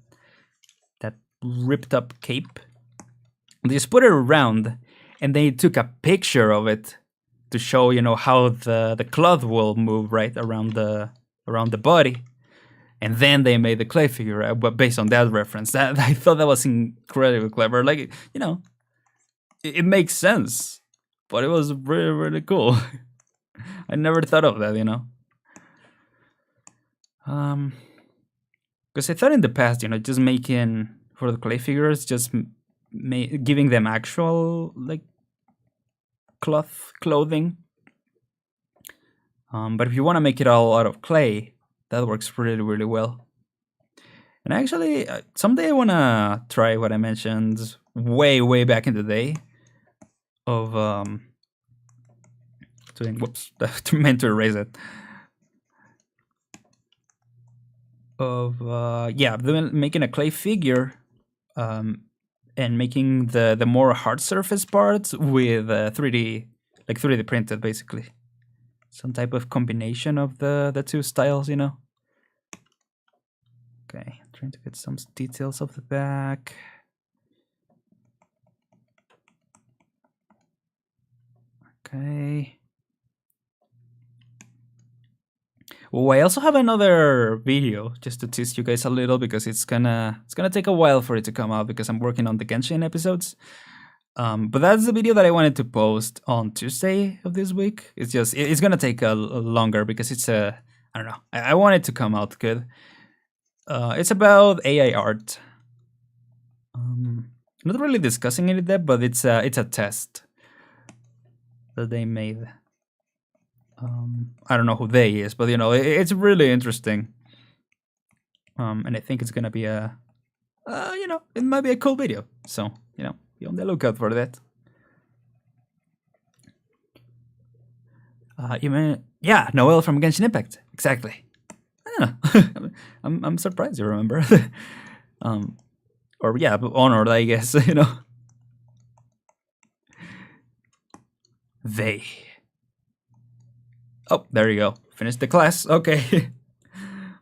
ripped up cape. They just put it around, and they took a picture of it to show, you know, how the cloth will move right around the body. And then they made the clay figure based on that reference. That I thought that was incredibly clever. Like, you know, it makes sense, but it was really, really cool. I never thought of that, you know. Because I thought in the past, you know, just making for the clay figures, just giving them actual like clothing. But if you want to make it all out of clay, that works really, really well. And actually, someday I want to try what I mentioned way back in the day of doing, whoops, meant to erase it. Of yeah, making a clay figure, and making the more hard surface parts with 3D, like 3D printed, basically. Some type of combination of the two styles, you know. Okay, trying to get some details of the back. Okay. Oh, I also have another video just to tease you guys a little, because it's gonna take a while for it to come out because I'm working on the Genshin episodes. But that's the video that I wanted to post on Tuesday of this week. It's just it's gonna take a longer because it's I don't know. I want it to come out good. It's about AI art. Not really discussing it in depth, but it's a test that they made. I don't know who they is, but you know, it's really interesting. And I think it's gonna be a, you know, it might be a cool video. So, you know, be on the lookout for that. Even yeah, Noel from Genshin Impact, exactly. I'm surprised you remember. Or yeah, honored, I guess. You know, they. Oh, there you go. Finished the class. Okay.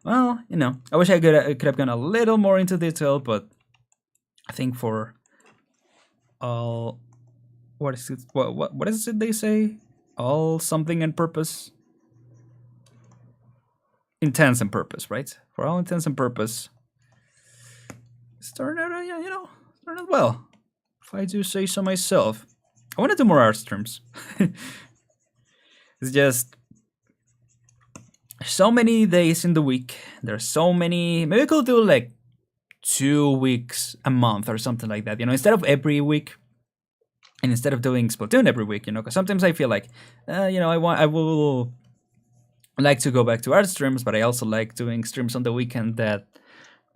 Well, you know, I wish I could have gone a little more into detail, but I think for all, what is it? What is it they say? All something and purpose. Intents and purpose, right? For all intents and purpose. Started out, you know, started well. If I do say so myself. I want to do more art streams. It's just so many days in the week. There's so many. Maybe I could do like 2 weeks a month or something like that. You know, instead of every week, and instead of doing Splatoon every week. You know, because sometimes I feel like, you know, I will like to go back to art streams, but I also like doing streams on the weekend that,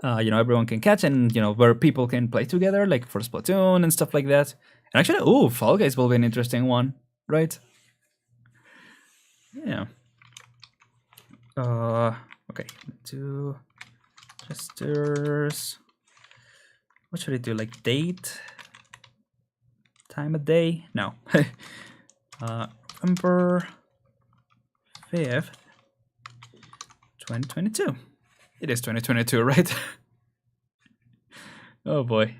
you know, everyone can catch, and you know, where people can play together, like for Splatoon and stuff like that. And actually, oh, Fall Guys will be an interesting one, right? Yeah. Okay. Do gestures. What should I do? Like date, time of day? No. November 5th, 2022. It is 2022, right? Oh boy.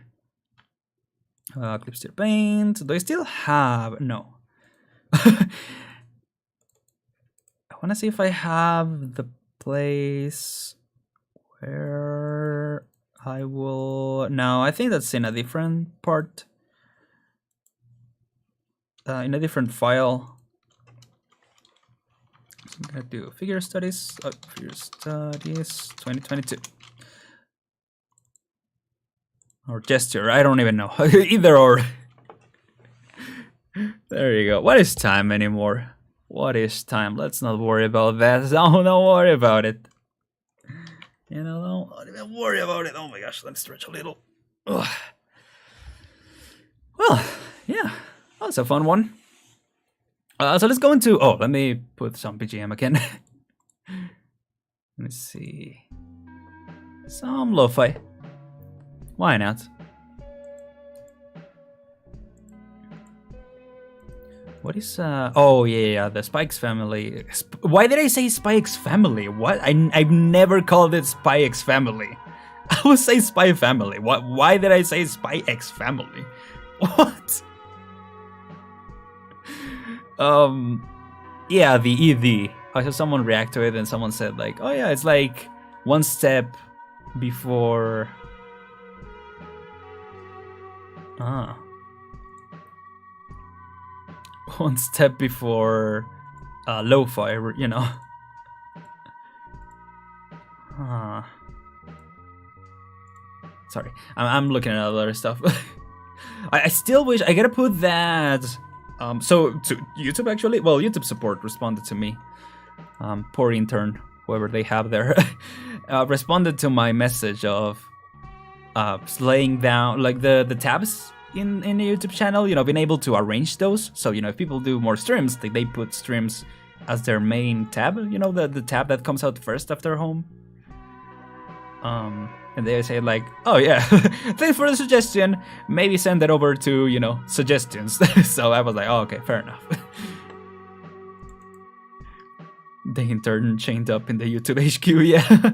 Clip still paint. Do I still have? No. I want to see if I have the place where I will. No, I think that's in a different part. In a different file. So I'm gonna do figure studies. Figure studies 2022. Or gesture, I don't even know. Either or. There you go. What is time anymore? What is time? Let's not worry about that. Don't worry about it. You know, don't even worry about it. Oh my gosh, let me stretch a little. Ugh. Well, yeah, that was a fun one. So let's go into. Oh, let me put some BGM again. Let me see. Some lo-fi. Why not? What is oh yeah, the Spike's family. Why did I say Spike's family? What? I've never called it Spike's family. I would say Spy family. What? Why did I say Spy X family? What? Yeah, the ED. I saw someone react to it and someone said like, oh yeah, it's like one step before. One step before lo-fi, you know. Sorry, I'm looking at other stuff. I still wish I gotta put that. So to YouTube actually, well, YouTube support responded to me. Poor intern, whoever they have there, responded to my message of laying down like the tabs in the YouTube channel. You know, being able to arrange those. So you know, if people do more streams, they put streams as their main tab. You know, the tab that comes out first after home. And they say like, oh yeah, thanks for the suggestion. Maybe send that over to, you know, suggestions. So I was like, oh, okay, fair enough. The intern chained up in the YouTube HQ, yeah.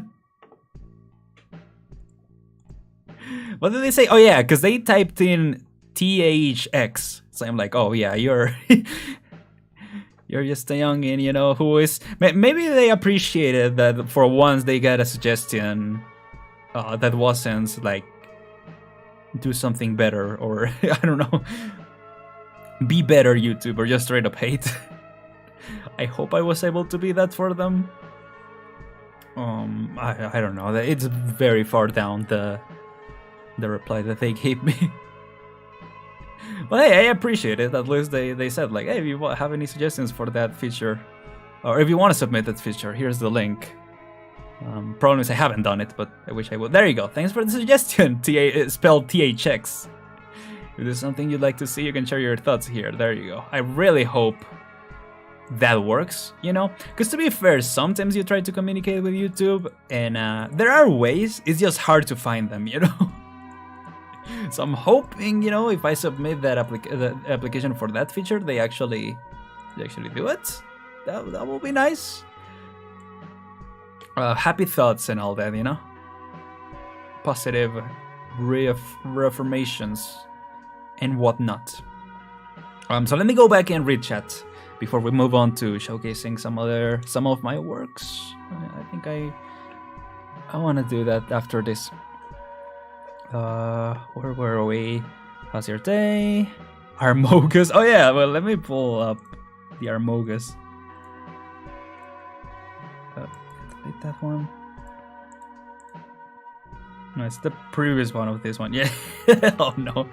What did they say? Oh yeah, because they typed in THX. So I'm like, oh yeah, you're you're just a youngin, you know, who is... Maybe they appreciated that for once they got a suggestion that wasn't like do something better, or I don't know, be better YouTube, or just straight up hate. I hope I was able to be that for them. I don't know, it's very far down the reply that they gave me. But hey, I appreciate it. At least they said like, hey, if you have any suggestions for that feature, or if you want to submit that feature, here's the link. Problem is I haven't done it, but I wish I would. There you go. Thanks for the suggestion. Spelled THX. If there's something you'd like to see, you can share your thoughts here. There you go. I really hope that works, you know? Because to be fair, sometimes you try to communicate with YouTube, and there are ways. It's just hard to find them, you know? So I'm hoping, you know, if I submit that application for that feature, they actually do it. That will be nice. Happy thoughts and all that, you know? Positive reaffirmations and whatnot. So let me go back and read chat before we move on to showcasing some of my works. I think I want to do that after this. Where were we? How's your day? Armogus. Oh yeah, well, let me pull up the Armogus. Delete that one. No, it's the previous one of this one. Yeah. Oh no.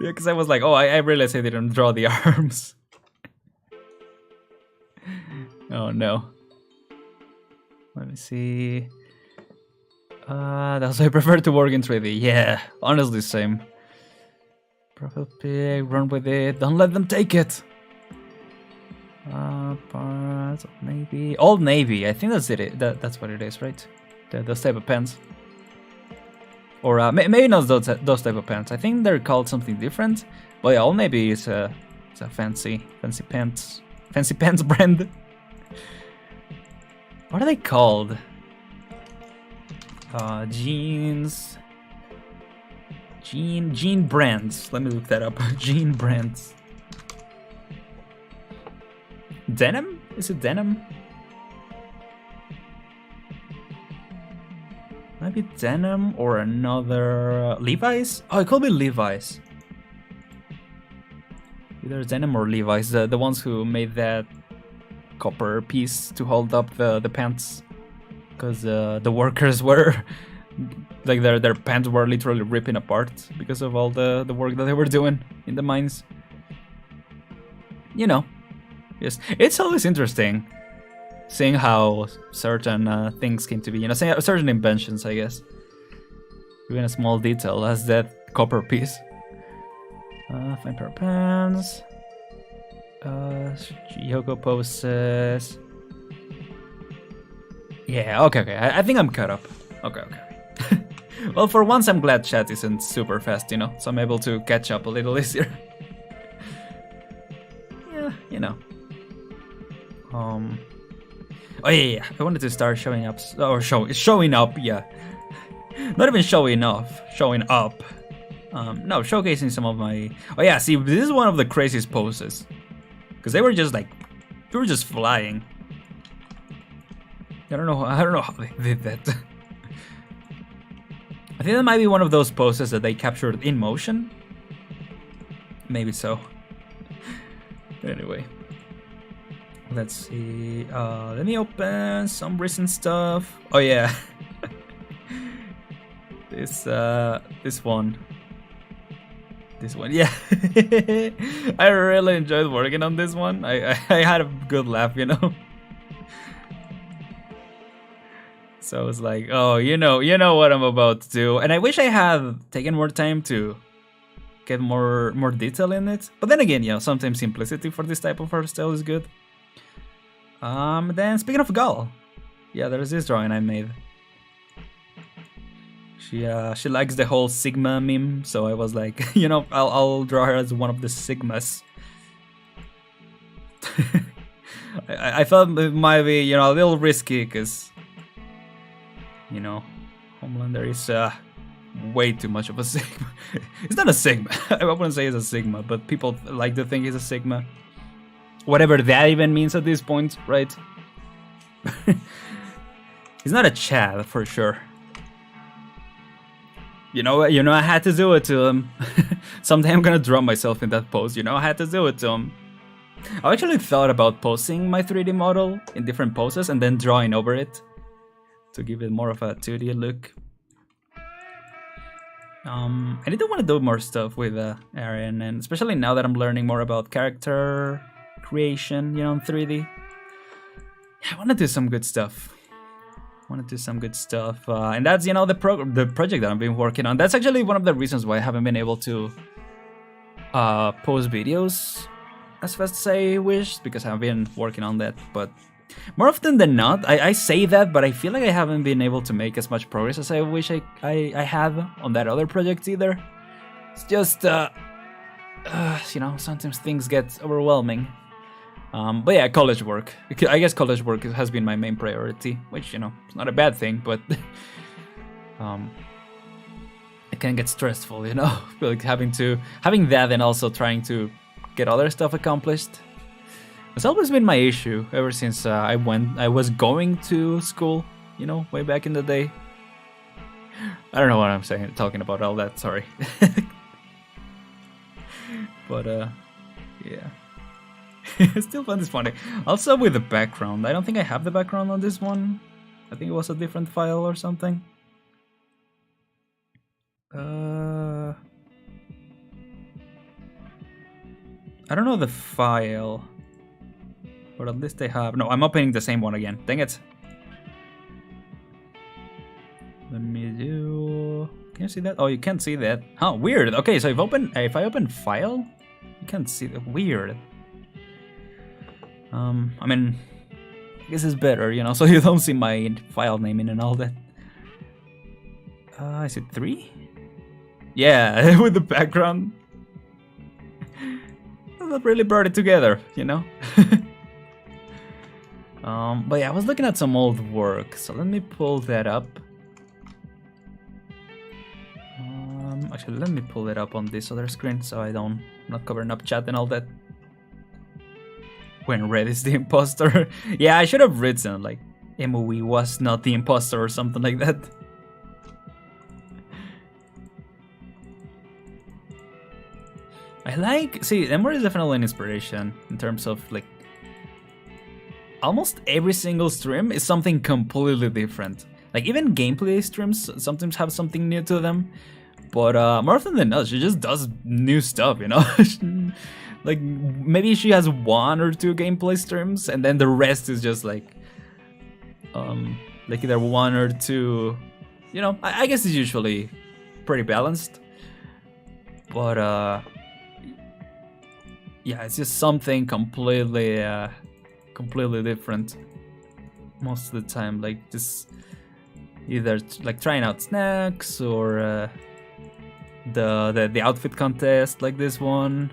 Yeah, because I was like, oh, I realized I didn't draw the arms. Oh no. Let me see. That's why I prefer to work in 3D. Yeah, honestly, same. Profile pic, run with it. Don't let them take it. Parts of Navy. Old Navy. I think that's it. That's what it is, right? Those type of pants. Or maybe not those type of pants. I think they're called something different. But yeah, Old Navy is a fancy pants brand. What are they called? Jeans. Jean brands. Let me look that up. Jean brands. Denim? Is it denim? Maybe denim or another Levi's? Oh, it could be Levi's. Either denim or Levi's. The ones who made that copper piece to hold up the pants. Because the workers were like their pants were literally ripping apart because of all the work that they were doing in the mines. You know, yes, it's always interesting seeing how certain things came to be. You know, certain inventions, I guess. Even a small detail as that copper piece. Fine pair of pants. Yoko poses. Yeah, okay. I think I'm caught up. Okay. Well, for once I'm glad chat isn't super fast, you know, so I'm able to catch up a little easier. you know. Oh yeah, I wanted to start showing up, or showing up, yeah. Not even showing off, showing up. No, showcasing some of my. Oh yeah, see, this is one of the craziest poses, because they were just flying. I don't know how they did that. I think that might be one of those poses that they captured in motion. Maybe so. Anyway. Let's see. Let me open some recent stuff. Oh yeah. This one. This one, yeah. I really enjoyed working on this one. I had a good laugh, you know. So I was like, oh, you know what I'm about to do. And I wish I had taken more time to get more detail in it. But then again, you know, sometimes simplicity for this type of art style is good. Then speaking of Gull, yeah, there's this drawing I made. She likes the whole Sigma meme, so I was like, you know, I'll draw her as one of the Sigmas. I thought it might be, you know, a little risky, because, you know, Homelander is way too much of a Sigma. It's not a Sigma. I wouldn't say it's a Sigma, but people like to think he's a Sigma. Whatever that even means at this point, right? He's not a Chad for sure. You know, I had to do it to him. Someday I'm gonna draw myself in that pose. You know, I had to do it to him. I actually thought about posing my 3D model in different poses and then drawing over it to give it more of a 2D look. I didn't want to do more stuff with Aren, and especially now that I'm learning more about character creation, you know, in 3D. Yeah, I want to do some good stuff. And that's, you know, the project that I've been working on. That's actually one of the reasons why I haven't been able to post videos as fast as I wish, because I've been working on that. But more often than not, I say that, but I feel like I haven't been able to make as much progress as I wish I had on that other project either. It's just, you know, sometimes things get overwhelming. But yeah, college work. I guess college work has been my main priority, which, you know, it's not a bad thing, but it can get stressful, you know, like having that and also trying to get other stuff accomplished. It's always been my issue ever since I was going to school, you know, way back in the day. I don't know what I'm saying, talking about all that, sorry. But yeah. Still find this funny. Also with the background, I don't think I have the background on this one. I think it was a different file or something. I don't know the file, but at least I have. No, I'm opening the same one again. Dang it. Let me do. Can you see that? Oh, you can't see that. Huh, weird. Okay, so if I open file, you can't see that. Weird. I mean, I guess it's better, you know, so you don't see my file naming and all that. Is it 3? Yeah, with the background. That really brought it together, you know. But yeah, I was looking at some old work, so let me pull that up. Actually, let me pull it up on this other screen so I'm not covering up chat and all that. When Red is the imposter. Yeah, I should have written like MOE was not the imposter or something like that. See, Ember is definitely an inspiration in terms of like almost every single stream is something completely different. Like even gameplay streams sometimes have something new to them, but more often than not, she just does new stuff, you know. Like maybe she has 1 or 2 gameplay streams, and then the rest is just like either 1 or 2. You know, I guess it's usually pretty balanced, but yeah, it's just something completely different most of the time. Like just either like trying out snacks or the outfit contest like this one.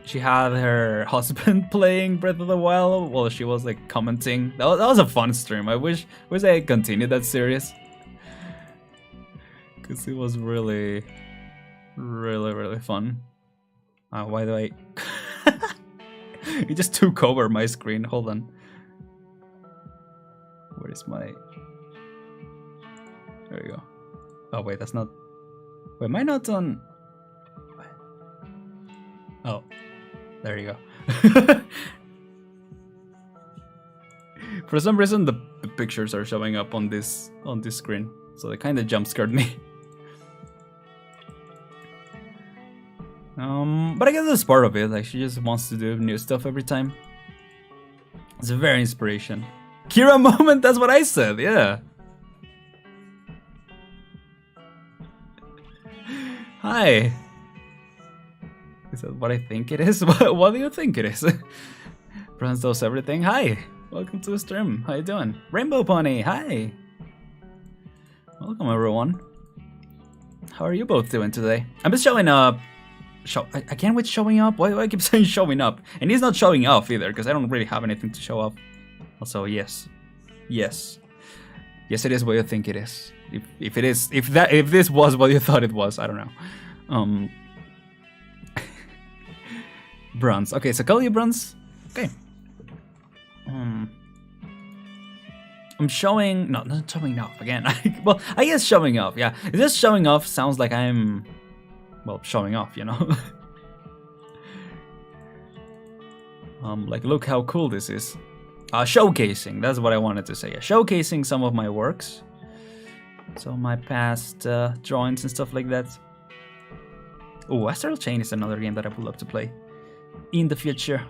she had her husband playing Breath of the Wild while she was like commenting. That was a fun stream. I wish I had continued that series, because it was really fun. Why do I? It just took over my screen. Hold on. Where is my? There you go. Oh wait, that's not. Wait, am I not on? Oh, there you go. For some reason, the pictures are showing up on this screen, so they kind of jump scared me. But I guess that's part of it. Like, she just wants to do new stuff every time. It's a very inspiration. Kira moment. That's what I said. Yeah. Hi. Is that what I think it is? What do you think it is? Bronze does everything. Hi. Welcome to the stream. How you doing? Rainbow Pony. Hi. Welcome everyone. How are you both doing today? I'm just showing up. Again with showing up? Why do I keep saying showing up? And he's not showing off either, because I don't really have anything to show off. Also, yes. Yes, it is what you think it is. If this was what you thought it was, I don't know. Bronze. Okay, so call you Bronze. Okay. I'm showing. No, not showing off again. Well, I guess showing off. Yeah, just showing off sounds like I'm. Well, showing off, you know. Like, look how cool this is. Showcasing, that's what I wanted to say. Yeah, showcasing some of my works. So my past drawings and stuff like that. Oh, Astral Chain is another game that I would love to play in the future.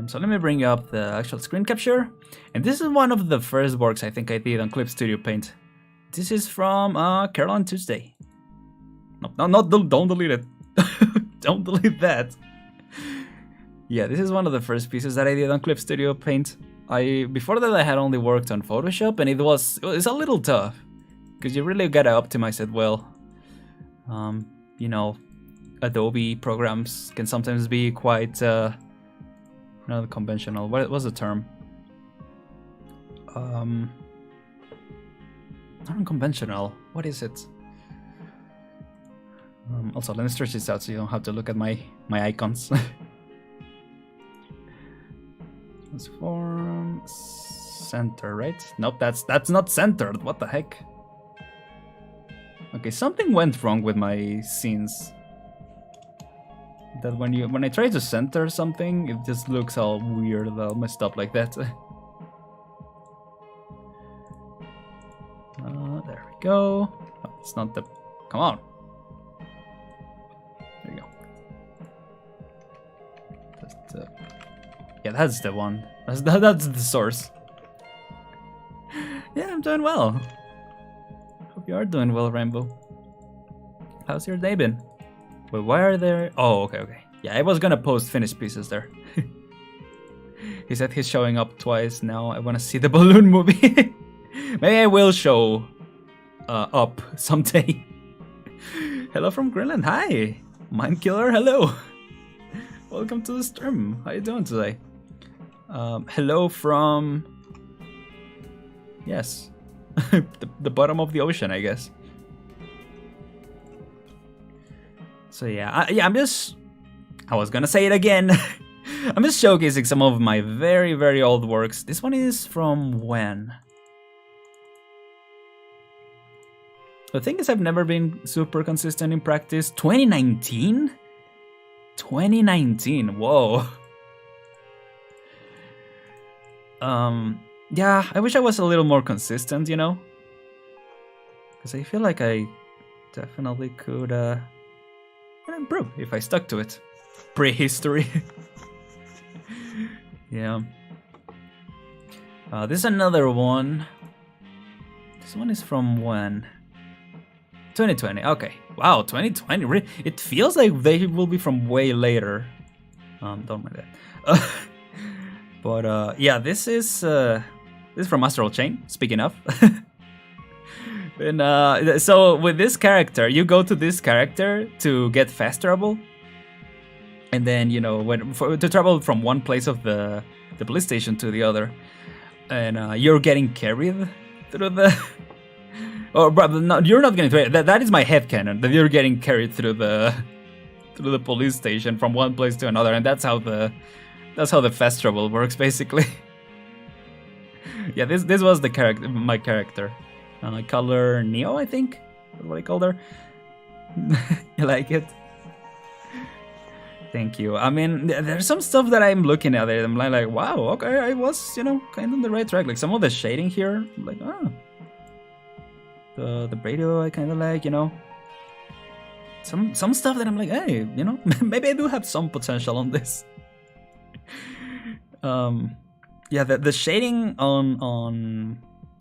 So let me bring up the actual screen capture. And this is one of the first works I think I did on Clip Studio Paint. This is from Carol on Tuesday. No, don't delete it. Don't delete that. Yeah, this is one of the first pieces that I did on Clip Studio Paint. Before that I had only worked on Photoshop, and it's a little tough because you really gotta optimize it well. You know, Adobe programs can sometimes be quite not conventional. What's the term? Not unconventional. What is it? Also, let me stretch this out so you don't have to look at my icons. Transform center, right? Nope, that's not centered. What the heck? Okay, something went wrong with my scenes. That when I try to center something, it just looks all weird, all messed up like that. There we go. Oh, it's not the. Come on. There you go. Yeah, that's the one. That's the source. Yeah, I'm doing well. Hope you are doing well, Rainbow. How's your day been? Wait, why are there? Oh, okay. Yeah, I was gonna post finished pieces there. He said he's showing up twice now. I wanna see the balloon movie. Maybe I will show up someday. Hello from Greenland. Hi, Mind Killer. Hello. Welcome to the stream. How you doing today? Hello from. Yes, the bottom of the ocean, I guess. So yeah, I was gonna say it again. I'm just showcasing some of my very, very old works. This one is from when? The thing is, I've never been super consistent in practice. 2019? 2019, whoa. Yeah, I wish I was a little more consistent, you know? Because I feel like I definitely could improve if I stuck to it. Prehistory. Yeah. This is another one. This one is from when? 2020, okay. Wow, 2020. It feels like they will be from way later. Don't mind that. But yeah, this is from Astral Chain, speaking of. And so with this character, you go to this character to get fast travel. And then, you know, to travel from one place of the police station to the other, and you're getting carried through the. Oh, but no, you're not getting carried. That is my headcanon. That you're getting carried through the police station from one place to another, and that's how the fast travel works, basically. Yeah, this was my character. I call her Neo, I think. That's what I called her. You like it? Thank you. I mean, there's some stuff that I'm looking at it. I'm like, wow, okay, I was, you know, kind of on the right track. Like some of the shading here, I'm like, oh. The radio I kind of like, you know. Some stuff that I'm like, hey, you know, maybe I do have some potential on this. Yeah, the shading on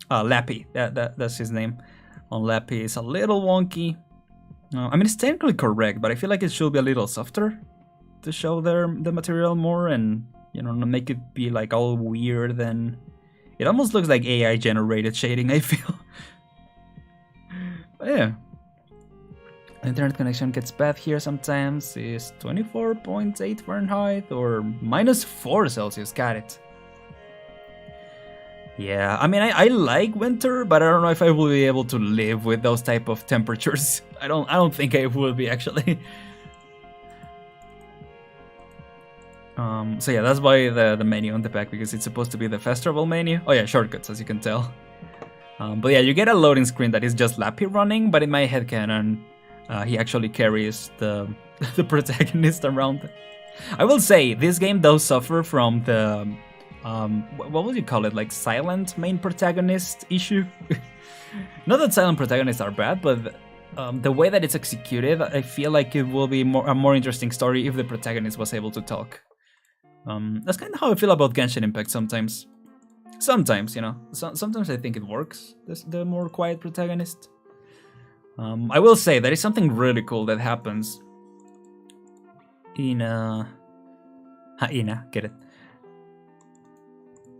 Lappy, that's his name. On Lappy is a little wonky. I mean, it's technically correct, but I feel like it should be a little softer to show the material more, and you know, not make it be like all weird. And it almost looks like AI generated shading, I feel. But yeah, internet connection gets bad here sometimes. Is 24.8 Fahrenheit or -4 Celsius. Got it. Yeah, I mean, I like winter, but I don't know if I will be able to live with those type of temperatures. I don't think I will be, actually. So yeah, that's why the menu on the back, because it's supposed to be the fast travel menu. Oh yeah, shortcuts, as you can tell. But yeah, you get a loading screen that is just Lappy running, but in my headcanon, he actually carries the protagonist around. I will say, this game does suffer from the... what would you call it? Like silent main protagonist issue? Not that silent protagonists are bad, but the way that it's executed, I feel like it will be a more interesting story if the protagonist was able to talk. That's kind of how I feel about Genshin Impact sometimes. Sometimes, you know. Sometimes I think it works, the more quiet protagonist. I will say, there is something really cool that happens in... get it?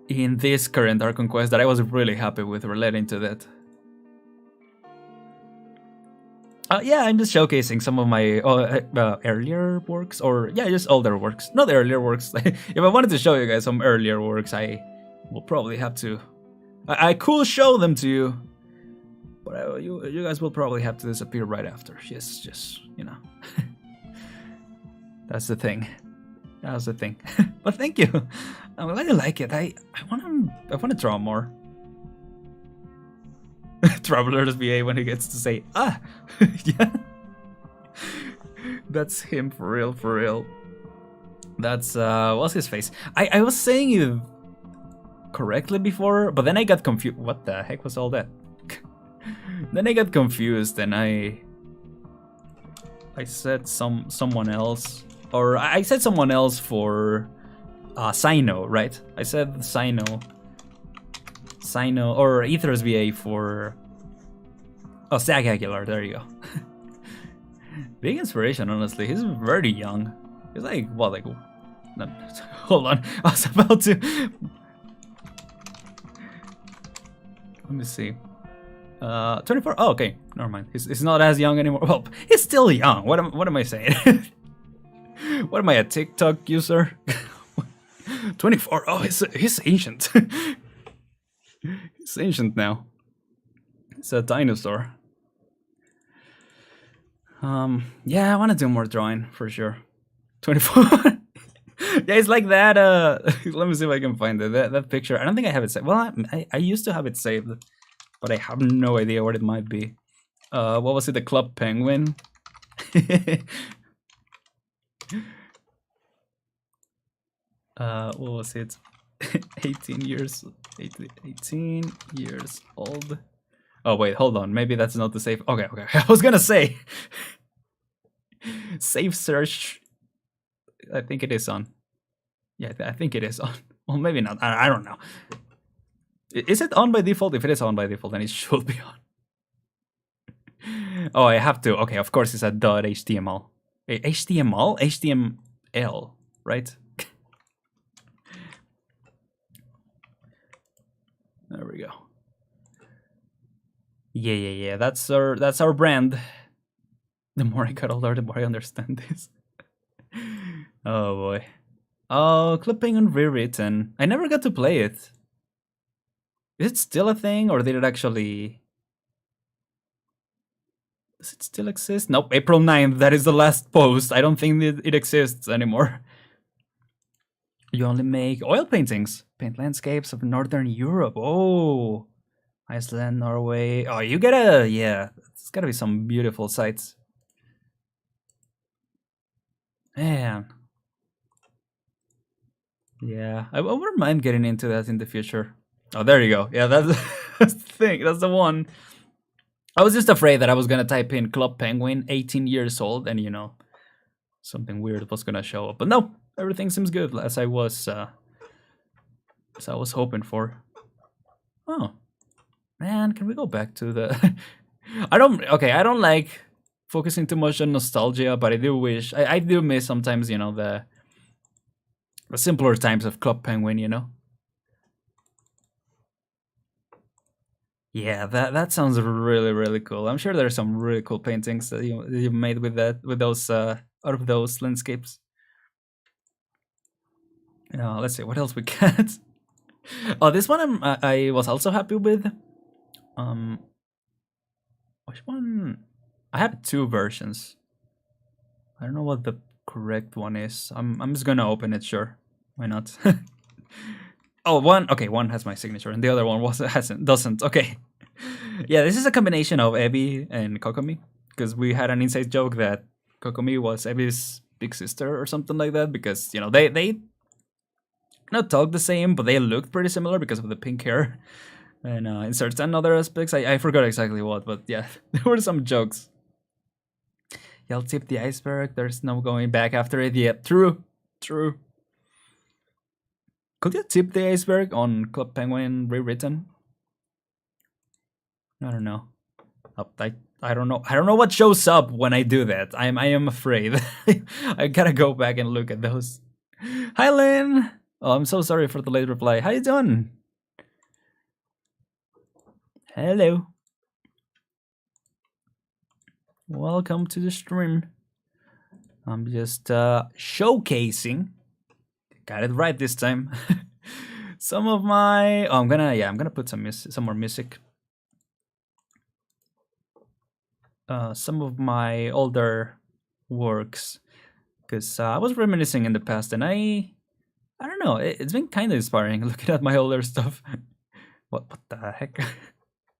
In this current Archon quest that I was really happy with relating to that. Yeah, I'm just showcasing some of my earlier works, or yeah, just older works. Not earlier works. If I wanted to show you guys some earlier works, I will probably have to... I could show them to you, but you guys will probably have to disappear right after. Just you know. That's the thing. That's the thing. But thank you. I'm glad you like it. I wanna draw more. Traveler's VA when he gets to say yeah. That's him for real, for real. That's what's his face? I was saying it correctly before, but then I got confused. What the heck was all that? Then I got confused and I said someone else. Or I said someone else for Sino, right? I said Sino, or Aether's VA for... Oh, Zach Aguilar, there you go. Big inspiration, honestly. He's very young. He's like, what, like... No, hold on, I was about to... Let me see. 24, oh, okay, never mind. He's not as young anymore. Well, he's still young. What am I saying? What am I, a TikTok user? 24. Oh, he's ancient. He's ancient now. It's a dinosaur. Yeah, I want to do more drawing for sure. 24. Yeah, it's like that. Let me see if I can find it. That picture. I don't think I have it saved. Well, I used to have it saved, but I have no idea what it might be. What was it? The Club Penguin. What was it? 18 years old. Oh wait, hold on. Maybe that's not the safe. Okay. I was gonna say safe search. I think it is on. Yeah, I think it is on. Well, maybe not. I don't know. Is it on by default? If it is on by default, then it should be on. Oh, I have to. Okay, of course it's a .html. HTML? HTML, right? There we go. Yeah. That's our brand. The more I got older, the more I understand this. Oh boy. Oh, Club Penguin rewritten. I never got to play it. Is it still a thing, or did it actually... Does it still exist? Nope, April 9th, that is the last post. I don't think it exists anymore. You only make oil paintings. Paint landscapes of Northern Europe. Oh, Iceland, Norway. Oh, you gotta... Yeah, it's gotta be some beautiful sights. Man. Yeah, I wouldn't mind getting into that in the future. Oh, there you go. Yeah, that's, that's the thing. That's the one. I was just afraid that I was gonna type in Club Penguin, 18 years old, and you know, something weird was gonna show up. But no, everything seems good as I was hoping for. Oh, man, can we go back to the? I don't like focusing too much on nostalgia, but I do wish I do miss sometimes, you know, the simpler times of Club Penguin, you know. Yeah, that sounds really cool. I'm sure there's some really cool paintings that you made with those out of those landscapes. Let's see what else we got. Oh, this one I was also happy with. Which one? I have two versions. I don't know what the correct one is. I'm just gonna open it. Sure, why not? Oh, one has my signature, and the other one doesn't. Okay, yeah, this is a combination of Evie and Kokomi, because we had an inside joke that Kokomi was Evie's big sister or something like that, because you know they not talk the same, but they looked pretty similar because of the pink hair, and in certain other aspects, I forgot exactly what, but yeah, there were some jokes. Y'all tip the iceberg. There's no going back after it. Yeah, true. Could you tip the iceberg on Club Penguin rewritten? I don't know. I don't know. I don't know what shows up when I do that. I am afraid. I gotta go back and look at those. Hi, Lynn. Oh, I'm so sorry for the late reply. How you doing? Hello. Welcome to the stream. I'm just showcasing. Got it right this time. Some of my... Oh, I'm gonna put some more music. Some of my older works, because I was reminiscing in the past, and I don't know. It's been kind of inspiring looking at my older stuff. What the heck?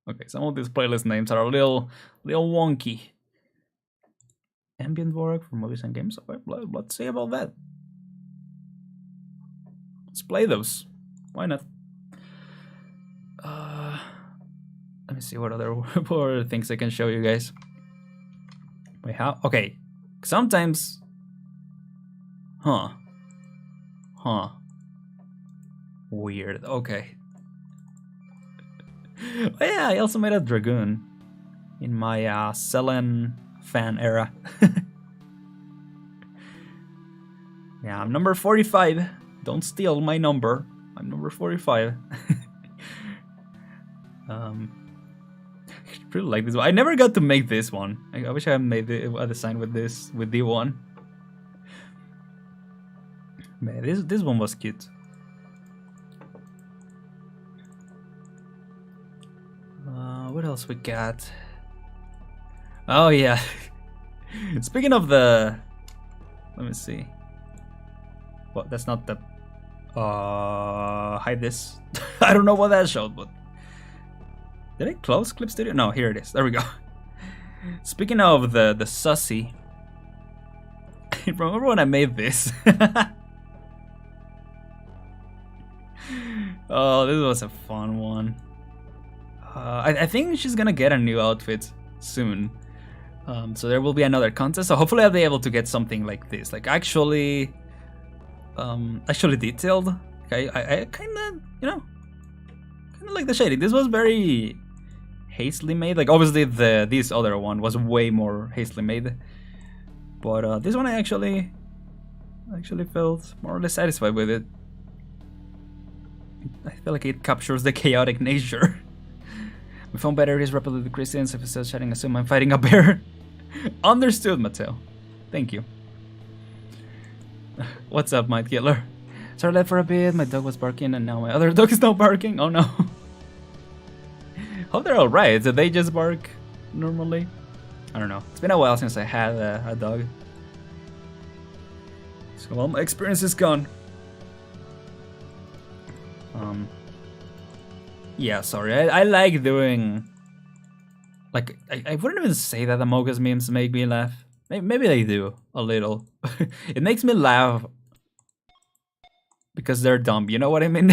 Okay, some of these playlist names are a little wonky. Ambient work for movies and games. Okay, let's see about that. Let's play those. Why not? Let me see what other things I can show you guys. Wait, how? Okay, sometimes. Huh. Weird. Okay. Oh, yeah, I also made a dragoon in my Selen fan era. Yeah, I'm number 45. Don't steal my number. I'm number 45. I really like this one. I never got to make this one. I wish I had made a design with D1. Man, this one was cute. What else we got? Oh yeah. Speaking of the, let me see. Well, that's not the. Hide this. I don't know what that showed, but did I close Clip Studio? No, here it is. There we go. Speaking of the sussy, remember when I made this? Oh, this was a fun one. I think she's gonna get a new outfit soon. So there will be another contest. So hopefully I'll be able to get something like this, like actually detailed. Okay, I kind of, you know, kind of like the shading. This was very hastily made. Like obviously this other one was way more hastily made, but this one I actually felt more or less satisfied with it. I feel like it captures the chaotic nature. My phone battery is rapidly decreasing, so if it says chatting, assume I'm fighting a bear. Understood, Mattel. Thank you. What's up, Mind Killer? Sorry, left for a bit. My dog was barking, and now my other dog is not barking. Oh no. Hope they're all right. Did they just bark normally? I don't know. It's been a while since I had a dog, so all my experience is gone. Yeah, sorry. I like doing. Like, I wouldn't even say that Among Us memes make me laugh. Maybe they do, a little. It makes me laugh because they're dumb, you know what I mean?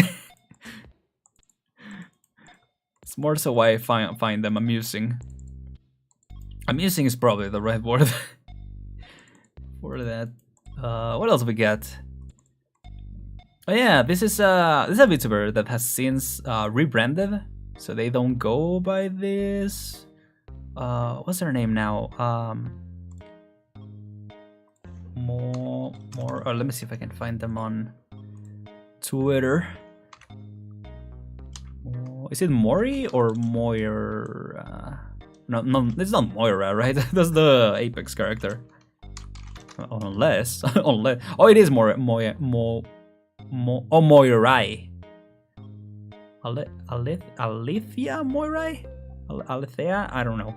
It's more so why I find them amusing. Amusing is probably the right word for that. What else we got? Oh yeah, this is a Vtuber that has since rebranded, so they don't go by this. What's her name now? More. Let me see if I can find them on Twitter. Is it Mori or Moira? No, it's not Moira, right? That's the Apex character. Unless, oh, it is Moirai. Alethea Moirai? Alethea? I don't know.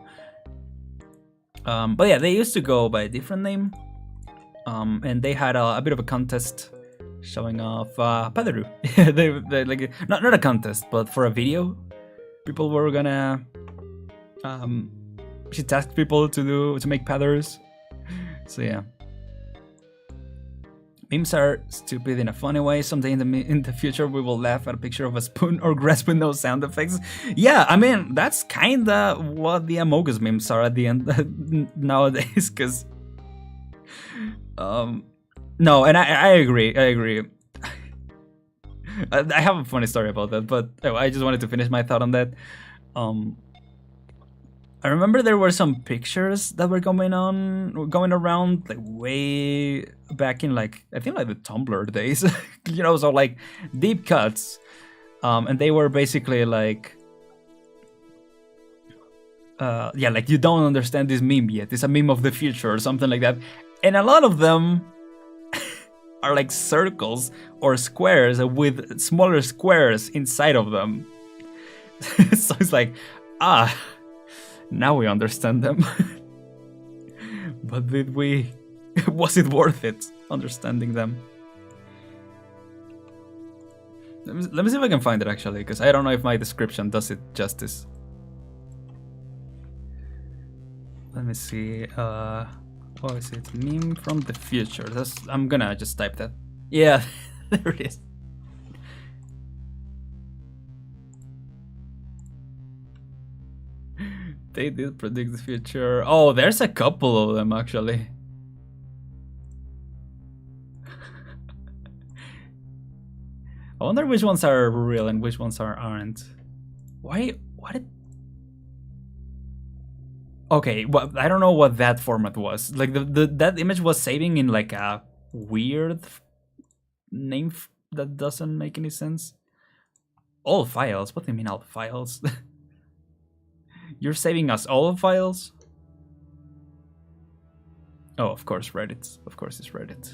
But yeah, they used to go by a different name. And they had a bit of a contest showing off Padaru. they like not a contest, but for a video, people were gonna. She tasked people to make Padarus. So yeah. Memes are stupid in a funny way. Someday in the future, we will laugh at a picture of a spoon or grass with no sound effects. Yeah, I mean, that's kinda what the Among Us memes are at the end nowadays, because no, and I agree. I have a funny story about that, but I just wanted to finish my thought on that. I remember there were some pictures that were going around like way back in like I think like the Tumblr days, you know, so like deep cuts, and they were basically like, yeah, like you don't understand this meme yet. It's a meme of the future or something like that, and a lot of them are like circles or squares with smaller squares inside of them. So it's like, now we understand them. But did we? Was it worth it understanding them? Let me see if I can find it actually, because I don't know if my description does it justice. Let me see. What is it? Meme from the future. I'm gonna just type that. Yeah, there it is. They did predict the future. Oh, there's a couple of them actually. I wonder which ones are real and which ones aren't. Why? What? Okay, well, I don't know what that format was. Like that image was saving in like a weird name that doesn't make any sense. All files? What do you mean all files? You're saving us all files? Oh, of course, Reddit. Of course, it's Reddit.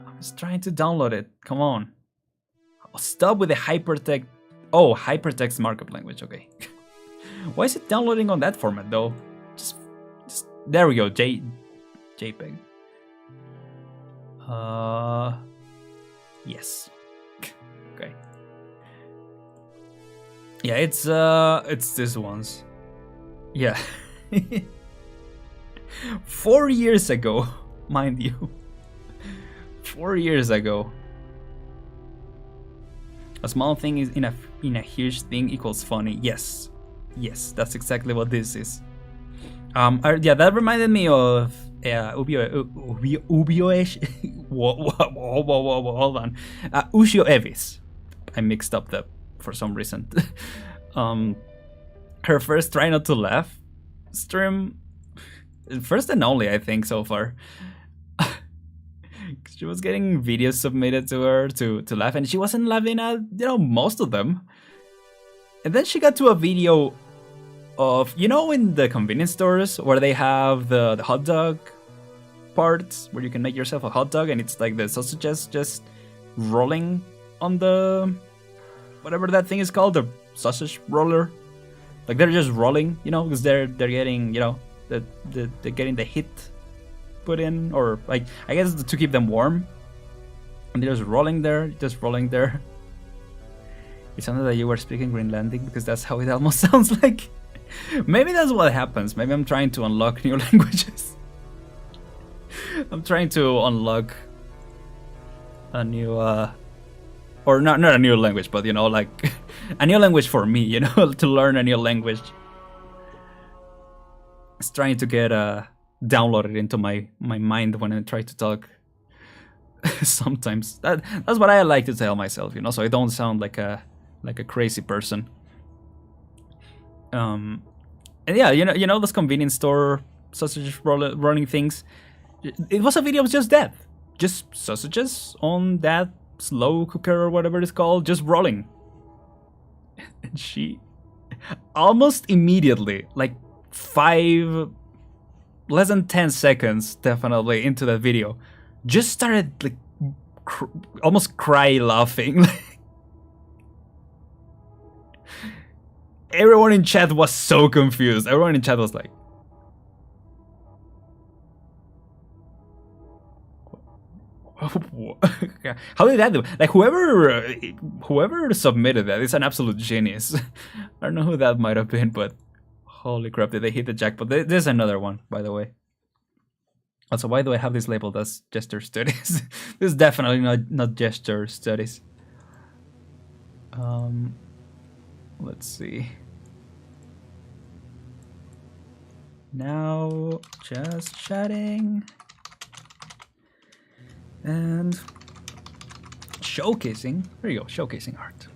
I was trying to download it. Come on. Stop with the hypertext. Oh, hypertext markup language. Okay. Why is it downloading on that format though? Just there we go. JPEG. Yes. Okay. Yeah, it's this ones. Yeah. 4 years ago, mind you. 4 years ago. A small thing is in a huge thing equals funny. Yes. Yes, that's exactly what this is. Yeah, that reminded me of Ubio-ish. Whoa, hold on. Ushio Evis. I mixed up that for some reason. Her first try not to laugh stream, first and only I think so far. She was getting videos submitted to her to laugh, and she wasn't laughing at most of them. And then she got to a video of, you know, in the convenience stores where they have the hot dog parts where you can make yourself a hot dog and it's like the sausages just rolling on the whatever that thing is called, the sausage roller. Like they're just rolling, you know, because they're getting, you know, they're getting the heat put in, or like I guess to keep them warm. And they're just rolling there, just rolling there. It sounded like you were speaking Greenlandic because that's how it almost sounds like. Maybe that's what happens. Maybe I'm trying to unlock new languages. I'm trying to unlock a new, or not a new language, but you know, like a new language for me. You know, to learn a new language. It's trying to get downloaded into my mind when I try to talk. Sometimes that's what I like to tell myself, you know, so I don't sound like a crazy person. And yeah, you know those convenience store sausage rolling things. It was a video of just that, just sausages on that slow cooker or whatever it's called, just rolling. And she almost immediately, like less than 10 seconds, definitely into the video, just started like almost cry laughing. Everyone in chat was so confused. Everyone in chat was like, how did that do? Like whoever submitted that is an absolute genius. I don't know who that might have been, but holy crap, did they hit the jackpot? There's another one, by the way. Also, why do I have this labeled as gesture studies? This is definitely not gesture studies. Let's see. Now, just chatting. And showcasing. There you go, showcasing art.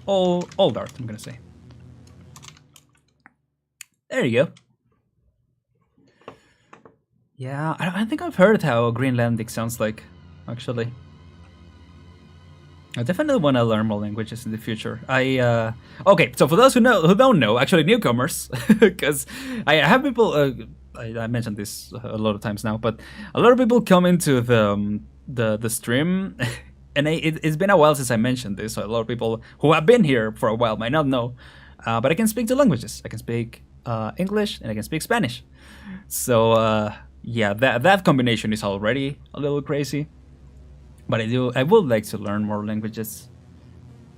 Oh, old art, I'm gonna say. There you go. Yeah, I think I've heard how Greenlandic sounds like, actually. I definitely want to learn more languages in the future. Okay, so for those who don't know, actually newcomers, because I have people. I mentioned this a lot of times now, but a lot of people come into the stream, and it's been a while since I mentioned this. So a lot of people who have been here for a while might not know, but I can speak two languages. I can speak English and I can speak Spanish. So yeah, that combination is already a little crazy. But I would like to learn more languages,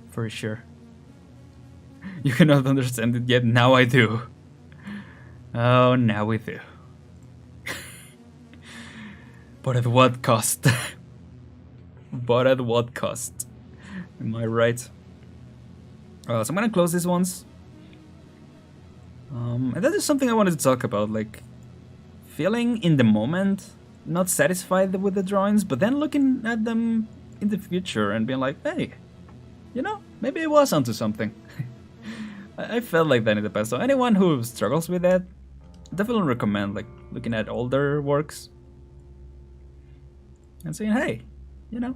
for sure. You cannot understand it yet, now I do. Oh, now we do. But at what cost? But at what cost? Am I right? So I'm gonna close these ones. And that is something I wanted to talk about, like feeling in the moment not satisfied with the drawings, but then looking at them in the future and being like, hey, you know, maybe it was onto something. I felt like that in the past. So anyone who struggles with that, definitely recommend like looking at older works and saying, hey, you know,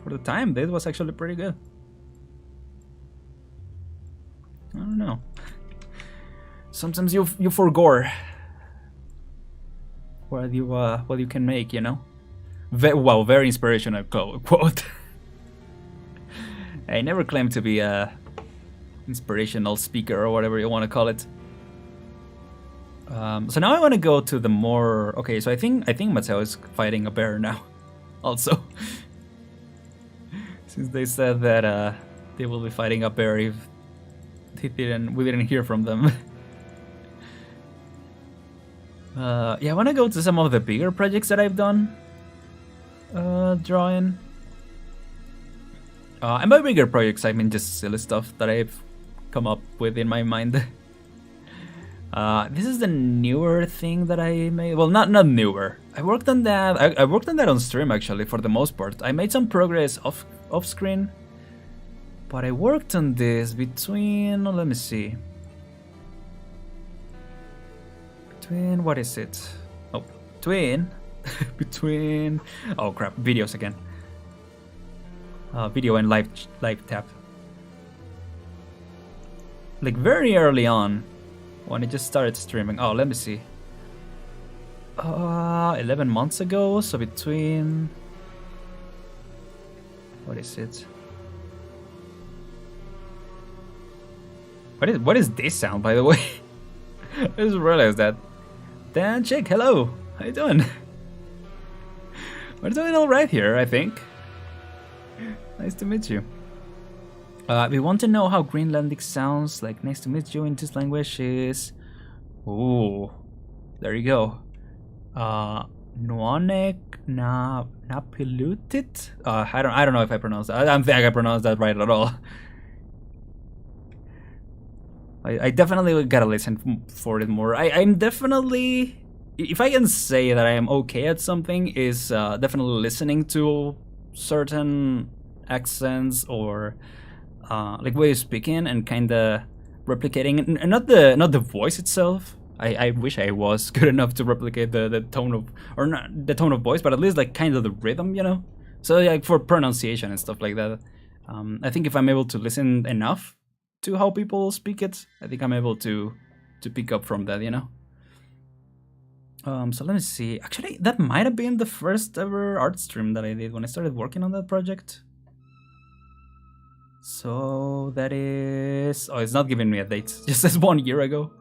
for the time, this was actually pretty good. I don't know. Sometimes you forgore what you can make, you know. Wow, very inspirational quote. I never claimed to be a inspirational speaker or whatever you want to call it. So now I want to go to the more. Okay, so I think Mateo is fighting a bear now, also. Since they said that they will be fighting a bear if we didn't hear from them. Yeah, I want to go to some of the bigger projects that I've done drawing. And by bigger projects, I mean just silly stuff that I've come up with in my mind. This is the newer thing that I made. Well, not newer. I worked on that. I worked on that on stream actually for the most part. I made some progress off screen, but I worked on this between. Let me see. Between what is it? Oh, between. Oh crap! Videos again. Video and live tab. like very early on when I just started streaming. Oh, let me see. 11 months ago, so between... What is it? What is this sound, by the way? I just realized that. Dan Chick, hello! How you doing? We're doing alright here, I think. Nice to meet you. We want to know how Greenlandic sounds like nice to meet you in this language is... Ooh, there you go. Nuonek na Napilutit? I don't know if I pronounced that. I don't think I pronounced that right at all. I definitely gotta listen for it more. I'm definitely, if I can say that I am okay at something, is definitely listening to certain accents or like way of speaking and kind of replicating, and not the voice itself. I wish I was good enough to replicate the tone of, or not the tone of voice, but at least like kind of the rhythm, you know. So like for pronunciation and stuff like that. I think if I'm able to listen enough to how people speak it, I think I'm able to pick up from that, you know. So let me see. Actually, that might have been the first ever art stream that I did when I started working on that project. So that is... Oh, it's not giving me a date. It just says 1 year ago.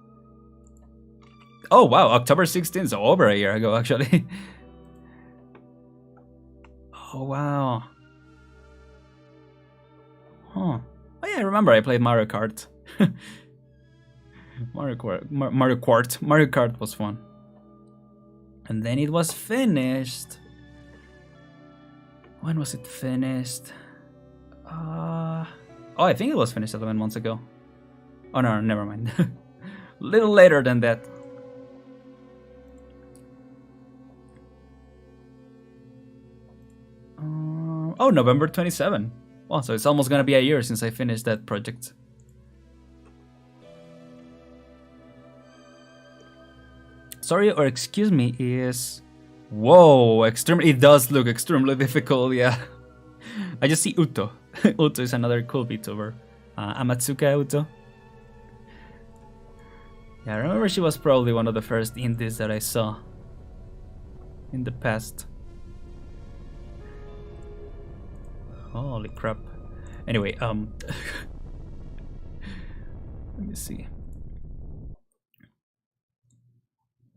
Oh wow, October 16th, so over a year ago actually. Oh wow. Huh. Oh yeah, I remember I played Mario Kart. Mario Kart was fun. And then it was finished. When was it finished? Oh, I think it was finished 11 months ago. Oh no, never mind. Little later than that. Oh, November 27. Well, so it's almost gonna be a year since I finished that project. Sorry or excuse me is... Whoa, extremely... It does look extremely difficult, yeah. I just see Uto. Uto is another cool Vtuber. Amatsuka Uto. Yeah, I remember she was probably one of the first indies that I saw in the past. Holy crap. Anyway, let me see.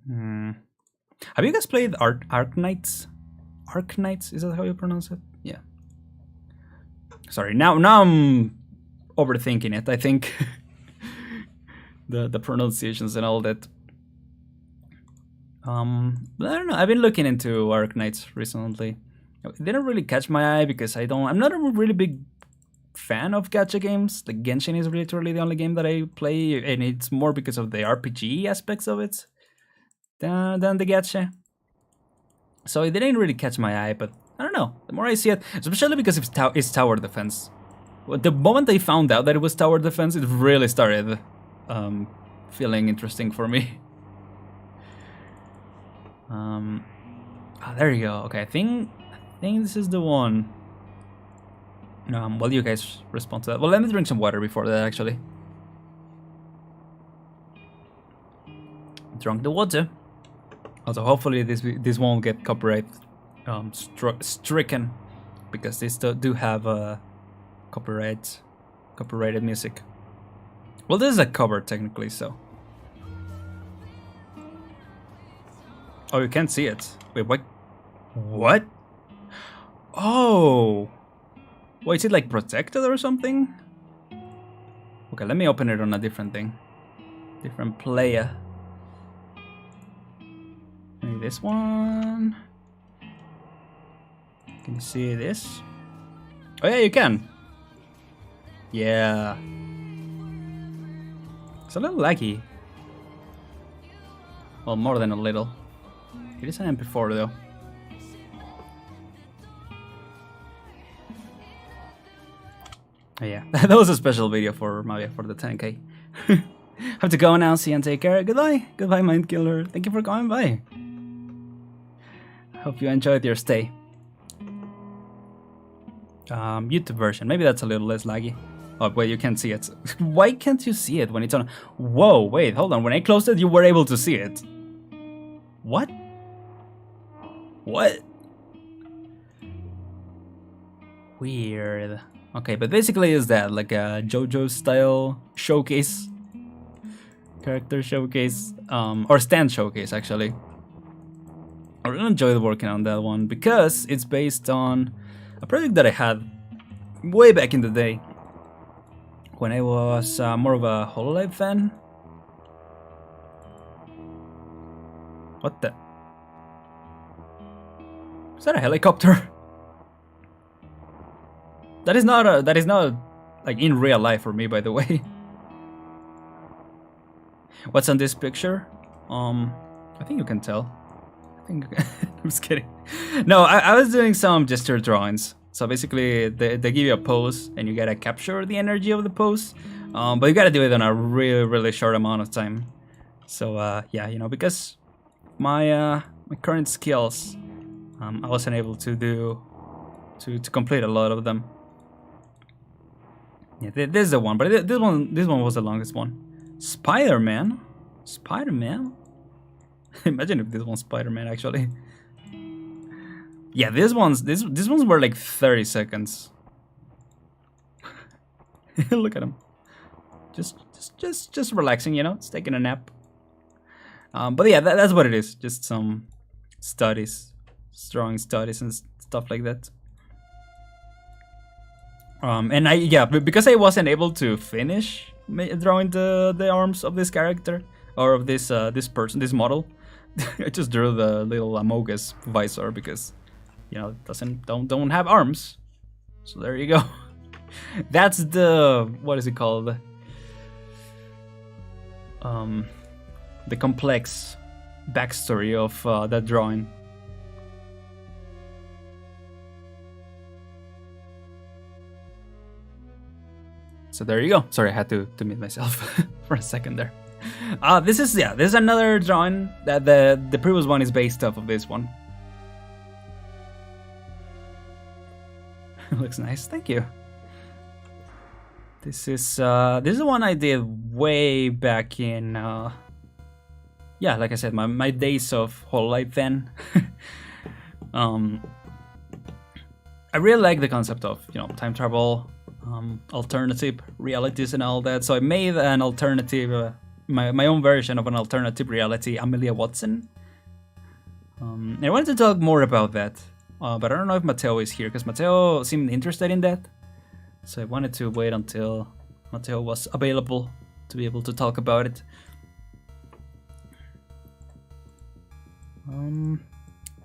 Have you guys played Arknights? Arknights, is that how you pronounce it? Yeah. Sorry, now I'm overthinking it, I think. the pronunciations and all that. But I don't know, I've been looking into Arknights recently. It didn't really catch my eye because I'm not a really big fan of gacha games. Like Genshin is literally the only game that I play, and it's more because of the RPG aspects of it than the gacha. So it didn't really catch my eye, but I don't know. The more I see it, especially because it's tower defense. The moment I found out that it was tower defense, it really started feeling interesting for me. There you go. Okay, I think this is the one. Well, you guys respond to that. Well, let me drink some water before that, actually. Drunk the water. Also, hopefully this won't get copyright stricken, because these do have copyrighted music. Well, this is a cover technically, so. Oh, you can't see it. Wait, what? What? Oh! Wait, is it like protected or something? Okay, let me open it on a different thing. Different player. Maybe this one. Can you see this? Oh yeah, you can. Yeah. It's a little laggy. Well, more than a little. It is an MP4 though. Oh, yeah, that was a special video for Mavia for the 10K. Have to go now, see you and take care. Goodbye. Goodbye, Mind Killer. Thank you for coming by. Hope you enjoyed your stay. YouTube version. Maybe that's a little less laggy. Oh, wait, you can't see it. Why can't you see it when it's on? Whoa, wait, hold on. When I closed it, you were able to see it. What? What? Weird. Okay, but basically is that like a JoJo style showcase? Character showcase? Or stand showcase, actually. I really enjoyed working on that one because it's based on a project that I had way back in the day when I was more of a Hololive fan. What the? Is that a helicopter? That is not like in real life for me, by the way. What's on this picture? I think you can tell. I'm just kidding. No, I was doing some gesture drawings. So basically, they give you a pose, and you gotta capture the energy of the pose. But you gotta do it in a really short amount of time. So yeah, you know, because my current skills, I wasn't able to complete a lot of them. Yeah, this is the one, but this one was the longest one. Spider-Man. Imagine if this one's Spider-Man, actually. Yeah, these ones were like 30 seconds. Look at him. Just relaxing, you know, it's taking a nap. But yeah, that's what it is. Just some studies, drawing studies and stuff like that. And because I wasn't able to finish drawing the arms of this character or of this this model, I just drew the little Amogus visor because, you know, don't have arms. So there you go. That's the, what is it called? The complex backstory of that drawing. So there you go. Sorry, I had to mute myself for a second there. This is another drawing that the previous one is based off of this one. Looks nice, thank you. This is the one I did way back in yeah, like I said, my days of Hololive fan. I really like the concept of, you know, time travel, alternative realities and all that. So I made an alternative, my own version of an alternative reality, Amelia Watson. And I wanted to talk more about that, but I don't know if Mateo is here because Mateo seemed interested in that. So I wanted to wait until Mateo was available to be able to talk about it.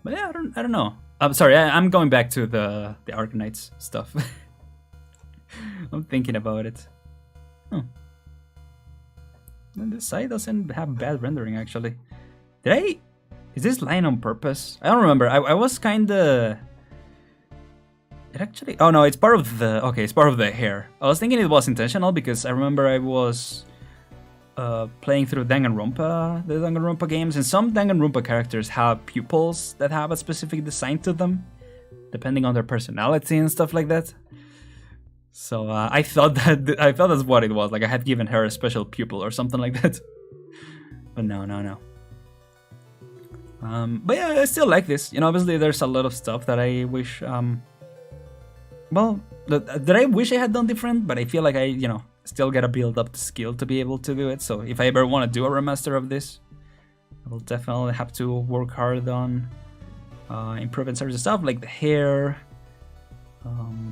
But yeah, I don't know. I'm sorry, I'm going back to the Arknights stuff. I'm thinking about it. Oh. And this side doesn't have bad rendering, actually. Is this line on purpose? I don't remember. I was kinda... It actually... Oh no, it's part of the... Okay, it's part of the hair. I was thinking it was intentional because I remember I was playing through Danganronpa, the Danganronpa games, and some Danganronpa characters have pupils that have a specific design to them, depending on their personality and stuff like that. So I thought that's what it was. Like I had given her a special pupil or something like that. But no. But yeah, I still like this. You know, obviously there's a lot of stuff that I wish, well, that I wish I had done different. But I feel like I, you know, still gotta build up the skill to be able to do it. So if I ever want to do a remaster of this, I will definitely have to work hard on improving certain stuff like the hair.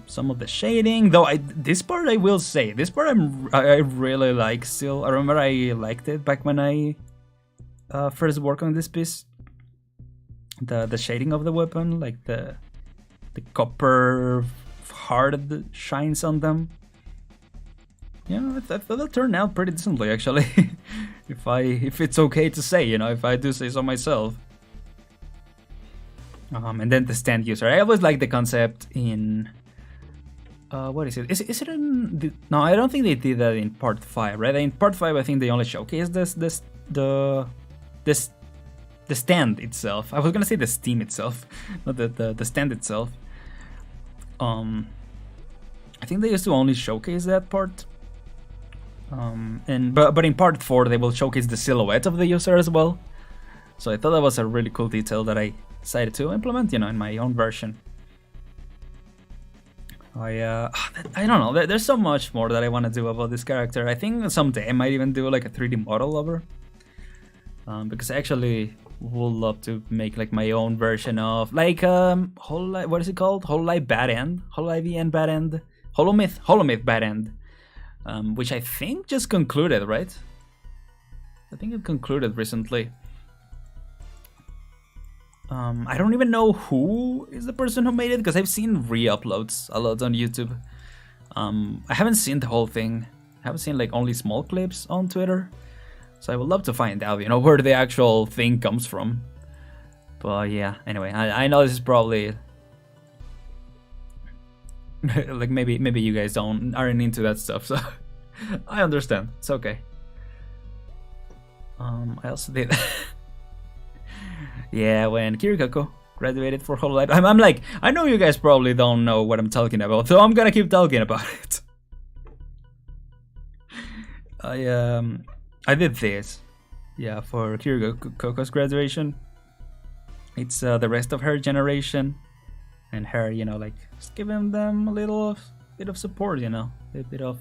Some of the shading, though. This part I will say, this part I really like still. I remember I liked it back when I first worked on this piece. The shading of the weapon, like the copper heart that shines on them. Yeah, I thought that turned out pretty decently, actually. if it's okay to say, you know, if I do say so myself. And then the stand user. I always like the concept in... what is it? Is it in... No, I don't think they did that in part 5, right? In part 5, I think they only showcased the stand itself. I was gonna say the Steam itself, not the stand itself. I think they used to only showcase that part. But in part 4 they will showcase the silhouette of the user as well. So I thought that was a really cool detail that I decided to implement, in my own version. I don't know. There's so much more that I want to do about this character. I think someday I might even do like a 3D model of her, because I actually would love to make like my own version of like what is it called? Hololive Bad End, Hololive EN Bad End, Holomyth Bad End, which I think just concluded, right? I think it concluded recently. I don't even know who is the person who made it, because I've seen re-uploads a lot on YouTube. I haven't seen the whole thing. I haven't seen like only small clips on Twitter. So I would love to find out, where the actual thing comes from. But yeah, anyway, I know this is probably like maybe you guys aren't into that stuff, so I understand. It's okay. I also did yeah, when Kirikako graduated for Hololive. I'm like, I know you guys probably don't know what I'm talking about, so I'm gonna keep talking about it. I did this, yeah, for Kirikoko's graduation. It's the rest of her generation, and her, like just giving them a little bit of support, a bit of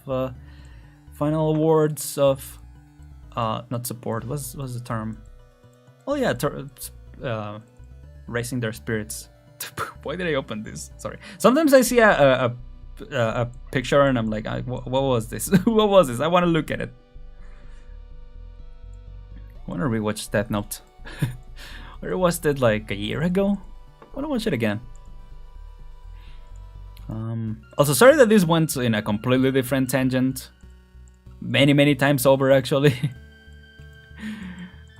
final words of not support. What's the term? Oh yeah, raising their spirits. Why did I open this? Sorry. Sometimes I see a picture and I'm like, what was this? What was this? I want to look at it. I want to rewatch Death Note. I watched it like a year ago. I want to watch it again. Also, sorry that this went in a completely different tangent. Many times over, actually.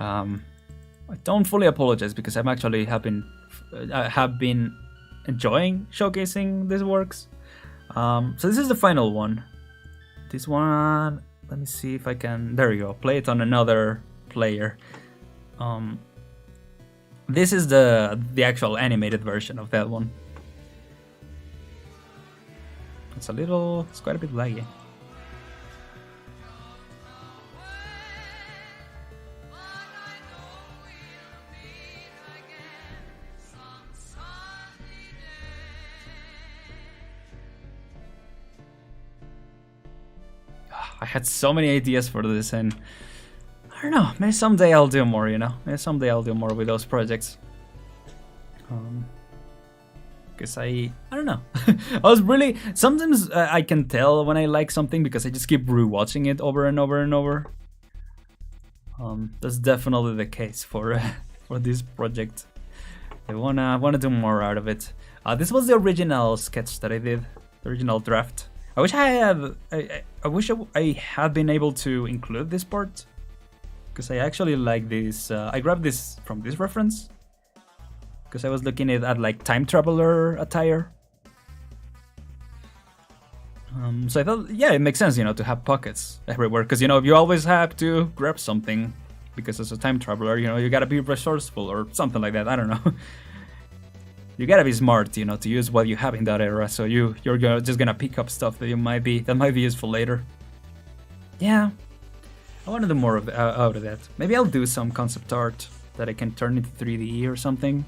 I don't fully apologize, because I'm actually have been enjoying showcasing these works. So this is the final one. This one, let me see if I can. There we go. Play it on another player. This is the actual animated version of that one. It's quite a bit laggy. I had so many ideas for this, and I don't know, maybe someday I'll do more, Maybe someday I'll do more with those projects. Because I don't know. I was really, sometimes I can tell when I like something because I just keep rewatching it over and over and over. That's definitely the case for this project. I wanna do more out of it. This was the original sketch that I did, the original draft. I wish I had been able to include this part, because I actually like this. I grabbed this from this reference because I was looking at like time traveler attire. So I thought, yeah, it makes sense, to have pockets everywhere, because you always have to grab something, because as a time traveler, you gotta be resourceful or something like that. I don't know. You gotta be smart, to use what you have in that era. So you're just gonna pick up stuff that might be useful later. Yeah, I want to do more out of that. Maybe I'll do some concept art that I can turn into 3D or something.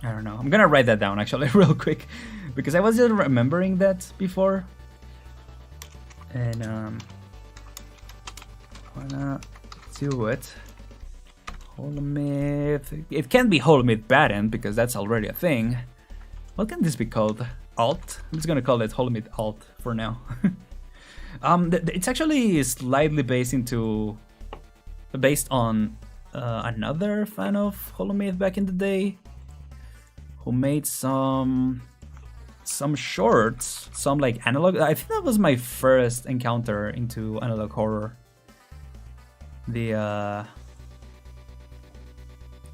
I don't know. I'm gonna write that down actually real quick, because I was just remembering that before. And wanna do it. Holomyth. It can't be Holomyth Bad End, because that's already a thing. What can this be called? Alt? I'm just gonna call it Holomyth Alt for now. It's actually slightly based on another fan of Holomyth back in the day, who made some shorts, some like analog. I think that was my first encounter into analog horror.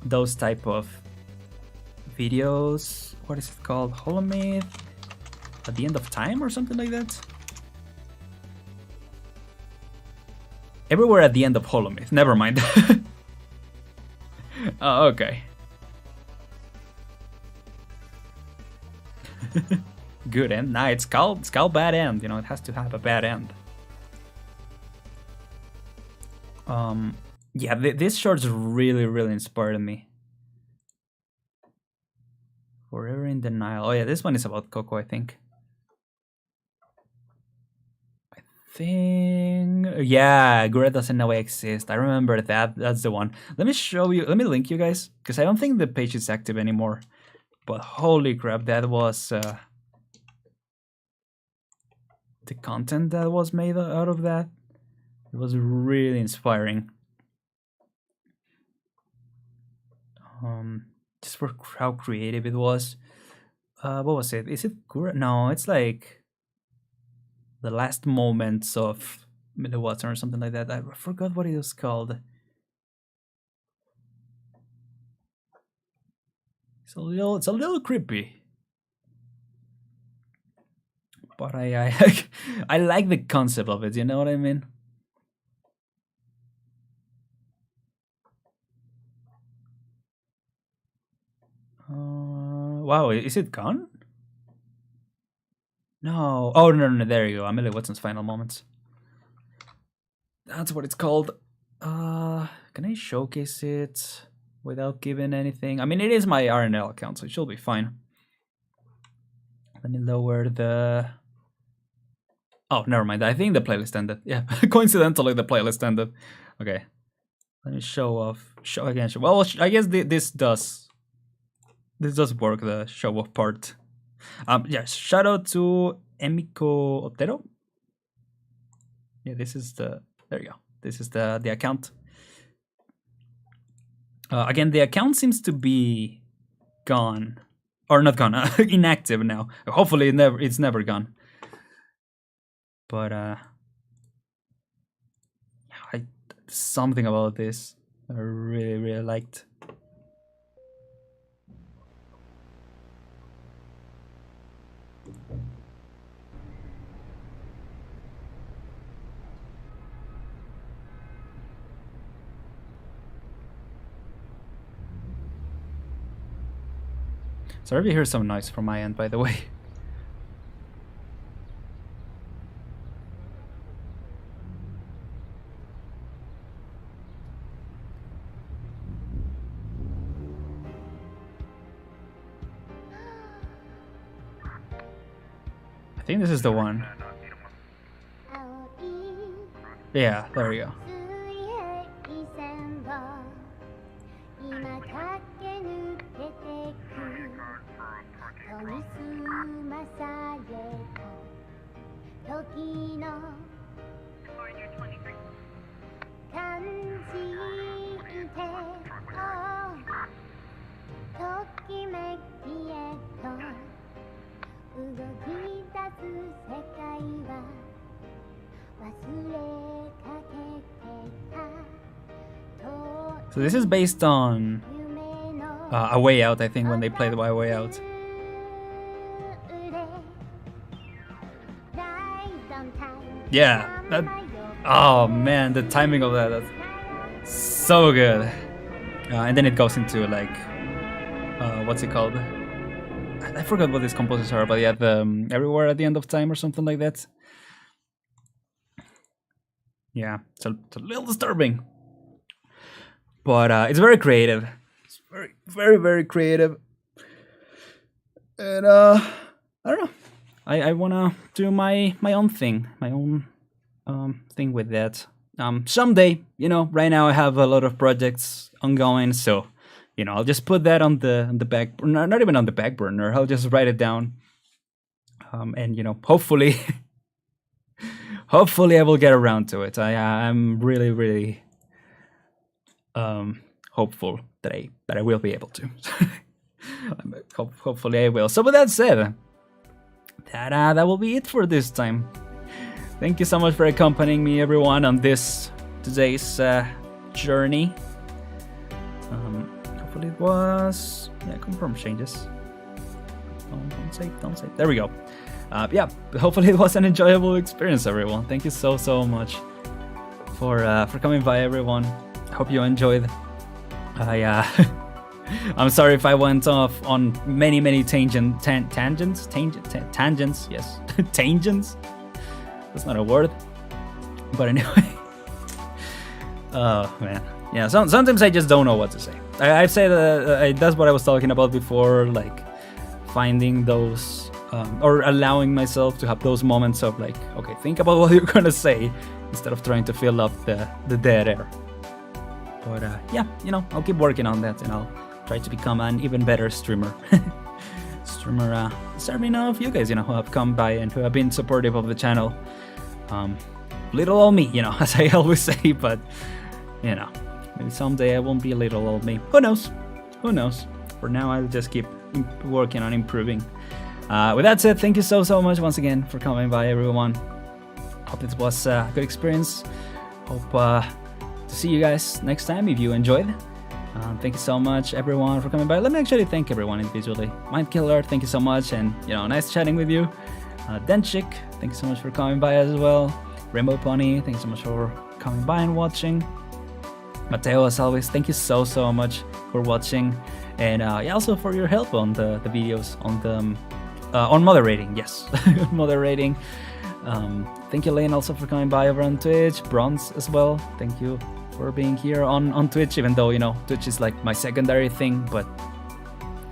Those type of videos. What is it called? Holomyth at the End of Time or something like that? Everywhere at the End of Holomyth. Never mind. Oh, okay. good end. Nah, it's called bad end. You know, it has to have a bad end. Yeah, this short's really inspired me. Forever in Denial. Oh yeah, this one is about Coco, I think. Yeah, Gura doesn't know I exist. I remember that. That's the one. Let me show you. Let me link you guys, because I don't think the page is active anymore. But holy crap, that was the content that was made out of that. It was really inspiring. Just for how creative it was. What was it? Is it Gura? No, it's like the last moments of Middle Water or something like that. I forgot what it was called. It's a little creepy, but I I like the concept of it. You know what I mean? Wow, is it gone? No. Oh no, there you go. Amelie Watson's Final Moments. That's what it's called. Can I showcase it without giving anything? I mean, it is my RNL account, so it should be fine. Let me lower the... Oh, never mind. I think the playlist ended. Yeah, coincidentally, the playlist ended. Okay. Let me show again. Well, I guess this does work, the show off part. Yeah, shout out to Emiko Otero. Yeah, this is the... There you go. This is the account. Again, the account seems to be gone, or not gone, inactive now. Hopefully, it's never gone. But something about this I really liked. Sorry if you hear some noise from my end, by the way. I think this is the one. Yeah, there you go. So this is based on A Way Out, I think, when they played A Way Out. Yeah, oh man, the timing of that's so good. And then it goes into like, what's it called? I forgot what these composers are, but yeah, the Everywhere at the End of Time or something like that. Yeah, it's a little disturbing, but it's very creative. It's very creative, and I don't know. I wanna do my own thing, thing with that. Someday, you know. Right now I have a lot of projects ongoing, so you know, I'll just put that on the back, not even on the back burner. I'll just write it down, and you know, hopefully, hopefully I will get around to it. I'm really hopeful that I will be able to. Hopefully I will. So with that said, that will be it for this time. Thank you so much for accompanying me, everyone, on today's journey. Hopefully it was... Yeah, confirm changes. Don't save. There we go. Yeah, hopefully it was an enjoyable experience, everyone. Thank you so much for coming by, everyone. Hope you enjoyed. I'm sorry if I went off on many tangents. Yes, tangents. That's not a word. But anyway. Oh man, yeah. Sometimes I just don't know what to say. I say that that's what I was talking about before, like finding those or allowing myself to have those moments of like, okay, think about what you're gonna say instead of trying to fill up the dead air. But yeah, you know, I'll keep working on that and I'll try to become an even better streamer. Serving of you guys, you know, who have come by and who have been supportive of the channel. Little old me, you know, as I always say, but you know, maybe someday I won't be little old me. Who knows? Who knows? For now, I'll just keep working on improving. With that said, thank you so much once again for coming by, everyone. Hope it was a good experience. Hope to see you guys next time if you enjoyed. Thank you so much, everyone, for coming by. Let me actually thank everyone individually. Mindkiller, thank you so much, and you know, nice chatting with you. Denchik, thank you so much for coming by as well. Rainbow Pony, thank you so much for coming by and watching. Mateo, as always, thank you so much for watching, and yeah, also for your help on the videos on moderating. Yes, moderating. Thank you, Lane, also for coming by over on Twitch. Bronze as well. Thank you for being here on Twitch, even though, you know, Twitch is like my secondary thing, but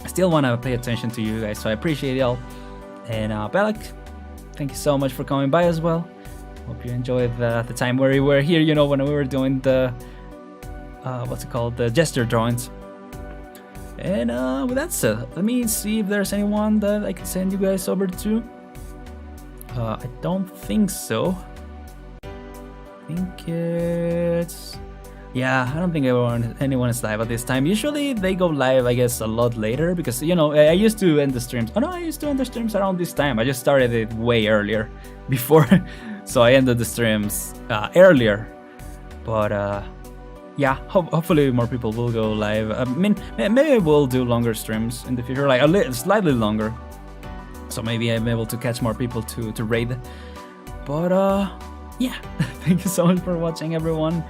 I still want to pay attention to you guys, so I appreciate y'all. And Belak, thank you so much for coming by as well. Hope you enjoyed the time where we were here, you know, when we were doing the what's it called, the gesture drawings. And with that said, let me see if there's anyone that I can send you guys over to. I don't think so. I think it's... Yeah, I don't think anyone is live at this time. Usually they go live, I guess, a lot later because, you know, I used to end the streams. Oh no, I used to end the streams around this time. I just started it way earlier before. So I ended the streams earlier. But yeah, hopefully more people will go live. I mean, maybe we'll do longer streams in the future, like slightly longer. So maybe I'm able to catch more people to raid. But yeah, thank you so much for watching, everyone.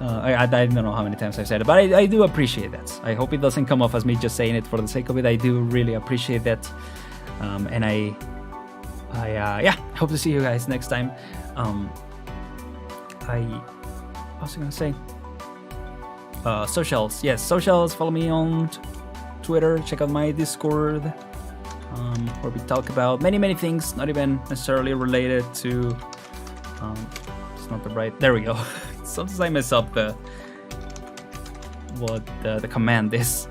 I don't know how many times I've said it, but I do appreciate that. I hope it doesn't come off as me just saying it for the sake of it. I do really appreciate that. And I yeah, hope to see you guys next time. What was I gonna say? Socials, yes, socials. Follow me on Twitter. Check out my Discord, where we talk about many things, not even necessarily related to. It's not the right. There we go. Sometimes I mess up what the command is.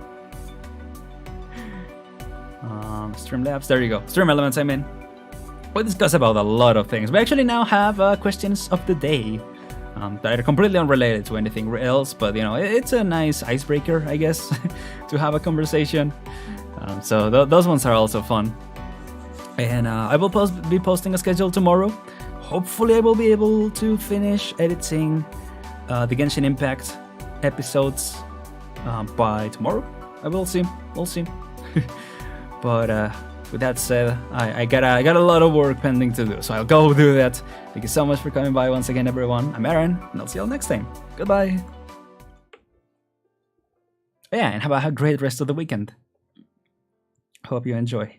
Streamlabs. There you go. Stream elements. I mean, we discuss about a lot of things. We actually now have questions of the day. That are completely unrelated to anything else, but you know, it's a nice icebreaker, I guess, to have a conversation. So those ones are also fun. And I will be posting a schedule tomorrow. Hopefully I will be able to finish editing the Genshin Impact episodes by tomorrow. I will see. We'll see. But with that said, I got a lot of work pending to do, so I'll go do that. Thank you so much for coming by once again, everyone. I'm Aren, and I'll see you all next time. Goodbye. Yeah, and have a great rest of the weekend. Hope you enjoy.